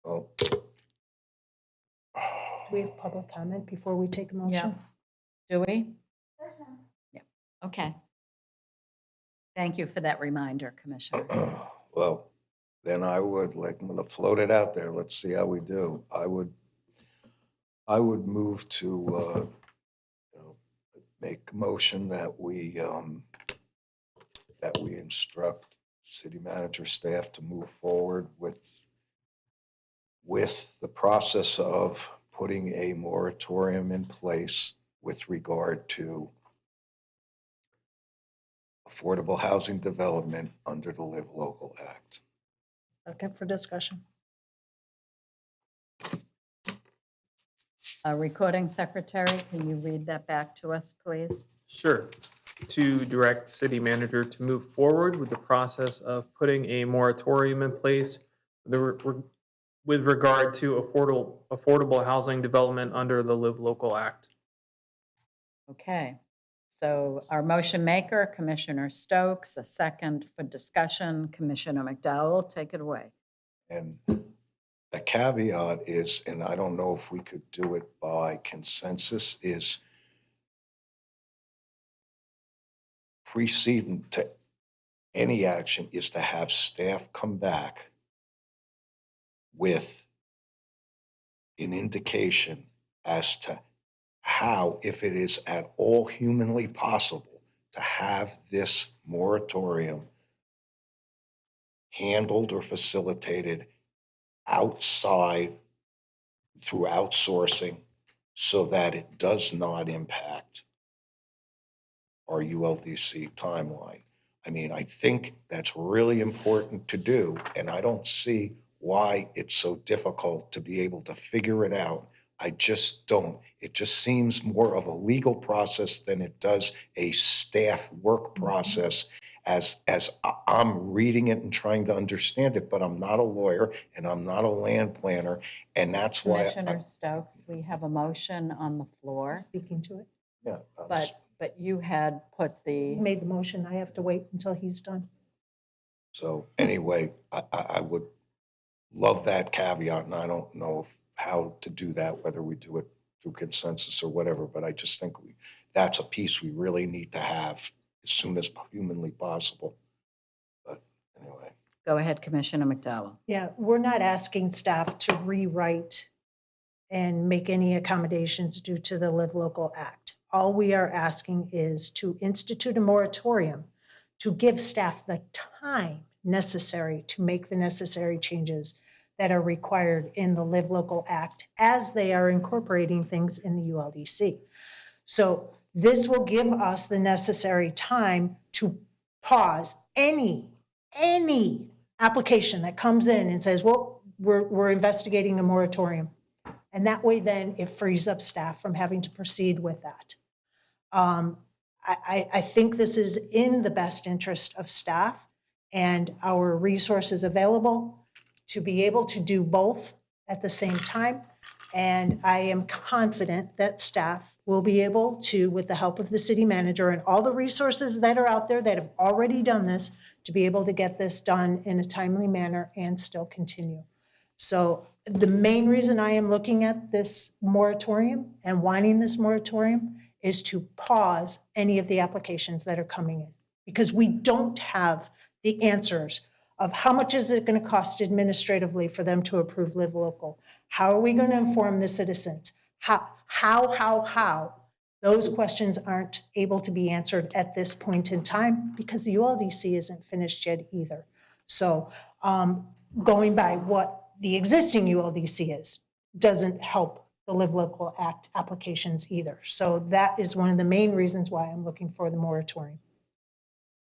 Oh, Do we have public comment before we take a motion? Do we? Yeah. Okay. Thank you for that reminder, Commissioner. well, then I would, I'm going to float it out there. Let's see how we do. I would move to make a motion that we instruct city manager staff to move forward with with the process of putting a moratorium in place with regard to affordable housing development under the Live Local Act. Second for discussion. Recording secretary, can you read that back to us, please? Sure. To direct city manager to move forward with the process of putting a moratorium in place with regard to affordable housing development under the Live Local Act. Okay, so our motion maker, Commissioner Stokes, a second for discussion, Commissioner McDowell, take it away. And the caveat is, and I don't know if we could do it by consensus, is precedent to any action is to have staff come back with an indication as to how, if it is at all humanly possible, to have this moratorium handled or facilitated outside through outsourcing so that it does not impact our ULDC timeline. I mean, I think that's really important to do, and I don't see why it's so difficult to be able to figure it out. I just don't. It just seems more of a legal process than it does a staff work process as I'm reading it and trying to understand it, but I'm not a lawyer and I'm not a land planner, and that's why. Commissioner Stokes, we have a motion on the floor, Speaking to it. Yeah. but you had put He the, made the motion. I have to wait until he's done. So anyway, I would love that caveat, and I don't know how to do that, whether we do it through consensus or whatever, but I just think that's a piece we really need to have as soon as humanly possible. But anyway. go ahead, Commissioner McDowell. Yeah, we're not asking staff to rewrite and make any accommodations due to the Live Local Act. All we are asking is to institute a moratorium to give staff the time necessary to make the necessary changes that are required in the Live Local Act as they are incorporating things in the ULDC. So this will give us the necessary time to pause any application that comes in and says, well, we're investigating a moratorium. And that way then it frees up staff from having to proceed with that. I think this is in the best interest of staff and our resources available to be able to do both at the same time. And I am confident that staff will be able to, with the help of the city manager and all the resources that are out there that have already done this, to be able to get this done in a timely manner and still continue. So the main reason I am looking at this moratorium and wanting this moratorium is to pause any of the applications that are coming in, because we don't have the answers of how much is it going to cost administratively for them to approve Live Local? How are we going to inform the citizens? How? Those questions aren't able to be answered at this point in time because the ULDC isn't finished yet either. So going by what the existing ULDC is doesn't help the Live Local Act applications either. So that is one of the main reasons why I'm looking for the moratorium.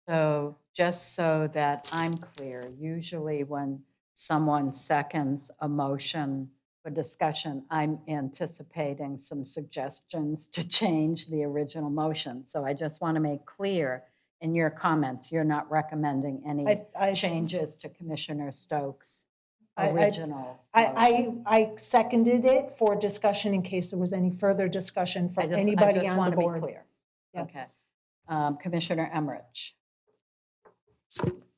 So just so that I'm clear, usually when someone seconds a motion for discussion, I'm anticipating some suggestions to change the original motion. So I just want to make clear in your comments, you're not recommending any changes to Commissioner Stokes' original motion. I seconded it for discussion in case there was any further discussion from anybody I just on want the to board. be clear. Yeah. Okay. Commissioner Emmerich.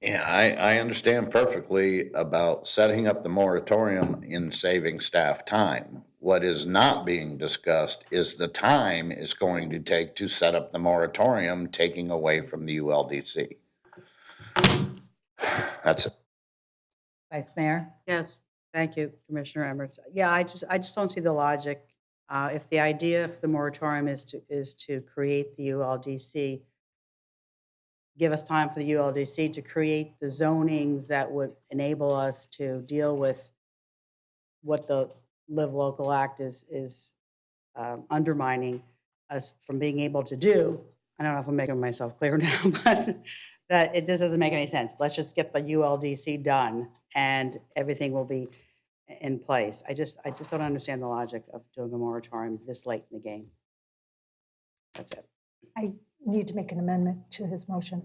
Yeah, I understand perfectly about setting up the moratorium in saving staff time. What is not being discussed is the time it's going to take to set up the moratorium, taking away from the ULDC. That's it. Vice Mayor? Yes, thank you, Commissioner Emmerich. Yeah, I just don't see the logic. If the idea of the moratorium is to create the ULDC, give us time for the ULDC to create the zonings that would enable us to deal with what the Live Local Act is undermining us from being able to do. I don't know if I'm making myself clear now, but that it just doesn't make any sense. Let's just get the ULDC done and everything will be in place. I just don't understand the logic of doing a moratorium this late in the game. That's it. I need to make an amendment to his motion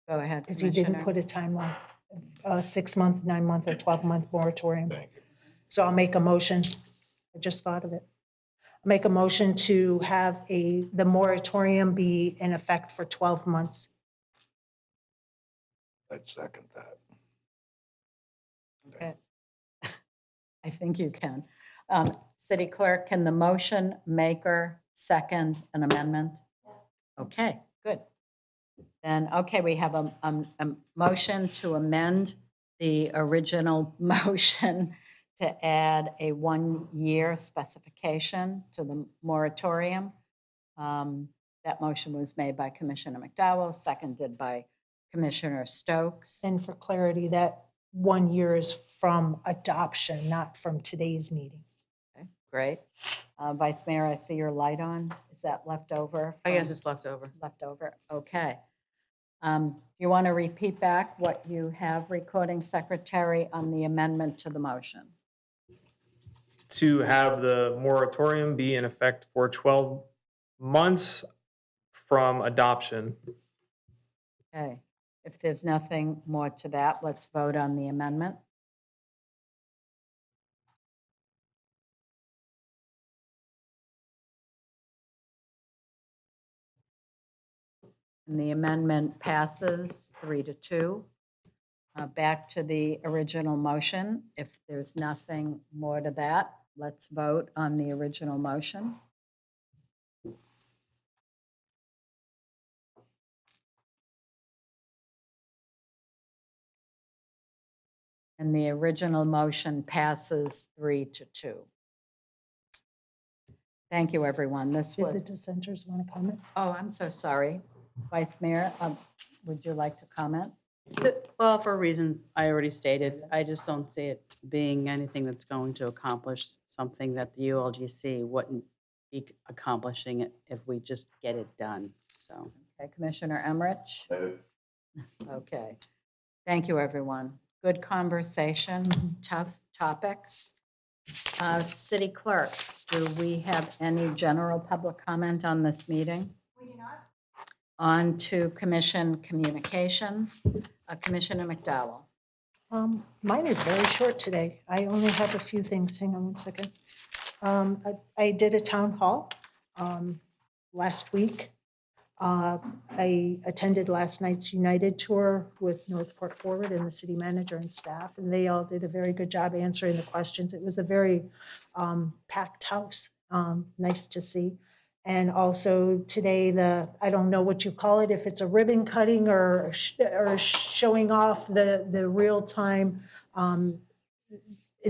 Go ahead, because he didn't Commissioner. put a timeline, a 6-month, 9-month, or 12-month moratorium. So I'll make a motion. I just thought of it. I'll make a motion to have the moratorium be in effect for 12 months. I'd second that. Okay. I think you can. City Clerk, can the motion maker second an amendment? Okay, good. Then, okay, we have a motion to amend the original motion to add a 1-year specification to the moratorium. That motion was made by Commissioner McDowell, seconded by Commissioner Stokes. And for clarity, that 1 year is from adoption, not from today's meeting. Okay, great. Vice Mayor, I see your light on. Is that left over? I guess from- it's left over. Left over, okay. You want to repeat back what you have, Recording Secretary, on the amendment to the motion? To have the moratorium be in effect for 12 months from adoption. Okay, if there's nothing more to that, let's vote on the amendment. And the amendment passes 3-2. Back to the original motion. If there's nothing more to that, let's vote on the original motion. And the original motion passes 3-2. Thank you, everyone. This Did was, the dissenters want to comment? oh, I'm so sorry. Vice Mayor, would you like to comment? Well, for reasons I already stated, I just don't see it being anything that's going to accomplish something that the ULGC wouldn't be accomplishing it if we just get it done, so. Okay, Commissioner Emmerich? Okay. Thank you, everyone. Good conversation, tough topics. City Clerk, do we have any general public comment on this meeting? We do not. On to Commission Communications. Commissioner McDowell. Mine is very short today. I only have a few things. Hang on one second. I did a town hall last week. I attended last night's United Tour with Northport Forward and the city manager and staff, and they all did a very good job answering the questions. It was a very packed house, nice to see. And also today, I don't know what you call it, if it's a ribbon cutting or showing off the real-time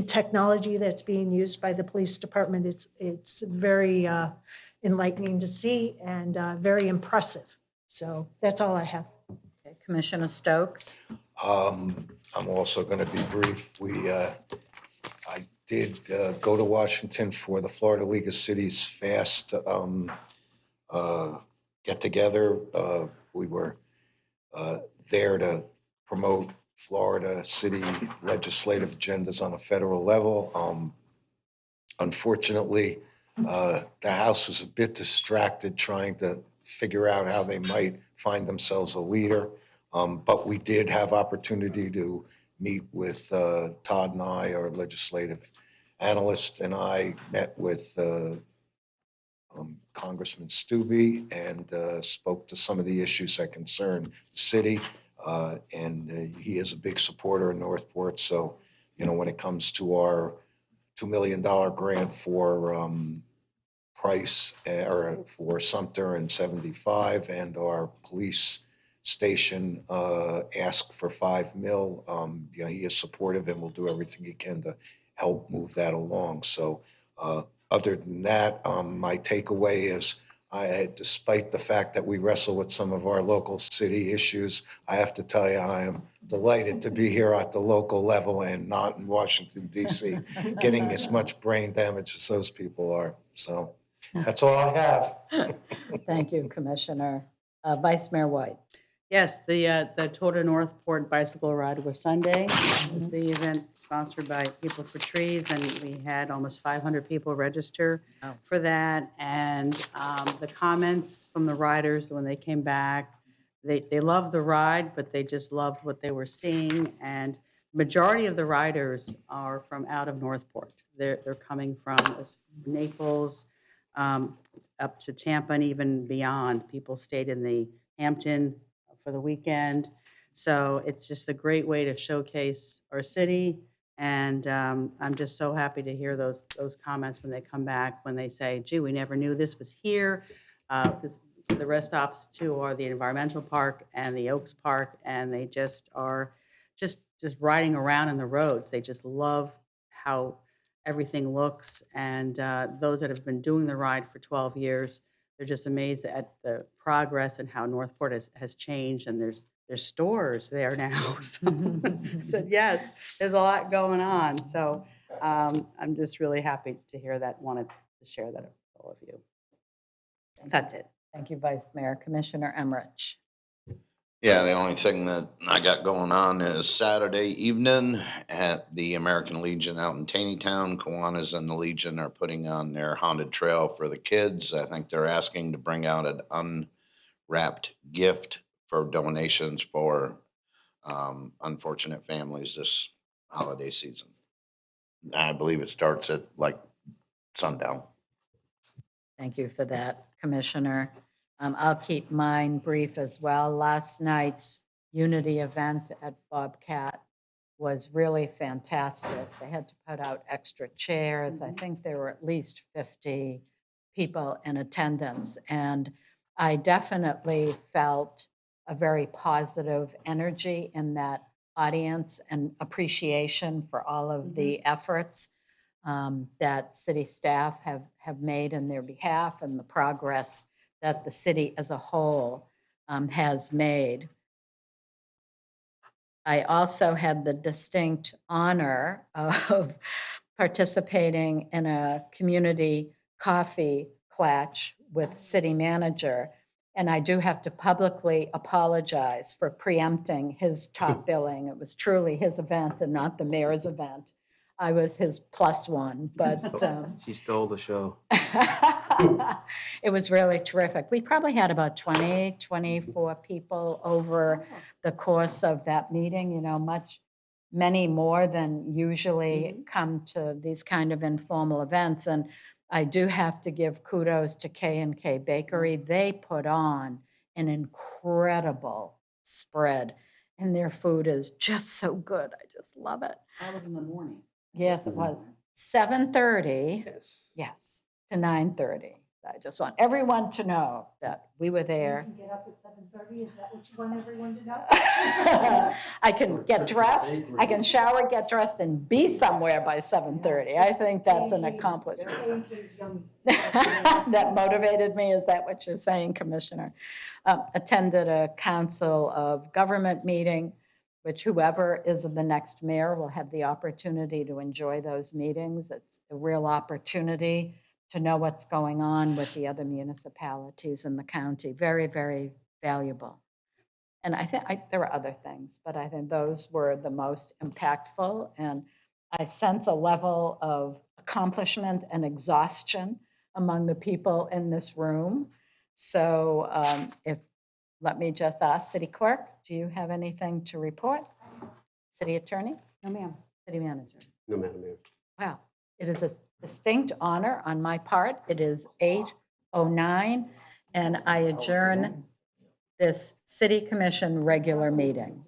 technology that's being used by the police department. It's very enlightening to see and very impressive. So that's all I have. Okay, Commissioner Stokes. I'm also going to be brief. I did go to Washington for the Florida League of Cities FAST get-together. We were there to promote Florida city legislative agendas on a federal level. Unfortunately, the House was a bit distracted trying to figure out how they might find themselves a leader. But we did have opportunity to meet with Todd and I, our legislative analyst, and I met with Congressman Stubbe and spoke to some of the issues that concern the city. And he is a big supporter of Northport. So, when it comes to our $2 million grant for Price or for Sumter and 75 and our police station ask for $5 million. He is supportive and will do everything he can to help move that along. So other than that, my takeaway is Despite the fact that we wrestle with some of our local city issues, I have to tell you, I am delighted to be here at the local level and not in Washington DC, getting as much brain damage as those people are. So that's all I have. Thank you, Commissioner. Vice Mayor White. Yes, the Tour de Northport bicycle ride was Sunday. It was the event sponsored by People for Trees, and we had almost 500 people register for that. And the comments from the riders when they came back, they loved the ride, but they just loved what they were seeing. And majority of the riders are from out of Northport. They're coming from Naples up to Tampa and even beyond. People stayed in the Hampton for the weekend. So it's just a great way to showcase our city. And I'm just so happy to hear those comments when they come back, when they say, gee, we never knew this was here. The rest stops too are the environmental park and the Oaks Park, and they just are just riding around in the roads. They just love how everything looks. And those that have been doing the ride for 12 years, they're just amazed at the progress and how Northport has changed, and there's stores there now. So I said, yes, there's a lot going on. So I'm just really happy to hear that, wanted to share that with all of you. That's it. Thank you, Vice Mayor. Commissioner Emmerich. Yeah, the only thing that I got going on is Saturday evening at the American Legion out in Taneytown. Kiwanis and the Legion are putting on their haunted trail for the kids. I think they're asking to bring out an unwrapped gift for donations for unfortunate families this holiday season. I believe it starts at like sundown. Thank you for that, Commissioner. I'll keep mine brief as well. Last night's Unity event at Bobcat was really fantastic. They had to put out extra chairs. I think there were at least 50 people in attendance. And I definitely felt a very positive energy in that audience and appreciation for all of the efforts that city staff have made in their behalf and the progress that the city as a whole has made. I also had the distinct honor of participating in a community coffee klatch with city manager. And I do have to publicly apologize for preempting his top billing. It was truly his event and not the mayor's event. I was his plus one, but She stole the show. it was really terrific. We probably had about 20, 24 people over the course of that meeting, you know, many more than usually come to these kind of informal events. And I do have to give kudos to K&K Bakery. They put on an incredible spread, and their food is just so good. I just love it. That was in the morning. Yes, it was 7:30. Yes, to 9:30. I just want everyone to know that we were there. You can get up at 7:30, is that what you want everyone to know? I can get dressed, I can shower, get dressed, and be somewhere by 7:30. I think that's an accomplishment. That motivated me, is that what you're saying, Commissioner? Attended a Council of Government meeting, which whoever is the next mayor will have the opportunity to enjoy those meetings. It's a real opportunity to know what's going on with the other municipalities in the county. Very, very valuable. And I think there were other things, but I think those were the most impactful. And I sense a level of accomplishment and exhaustion among the people in this room. So let me just ask City Clerk, do you have anything to report? City Attorney? No, ma'am. City Manager? No, Madam Mayor. Wow, it is a distinct honor on my part. It is 8:09, and I adjourn this City Commission regular meeting.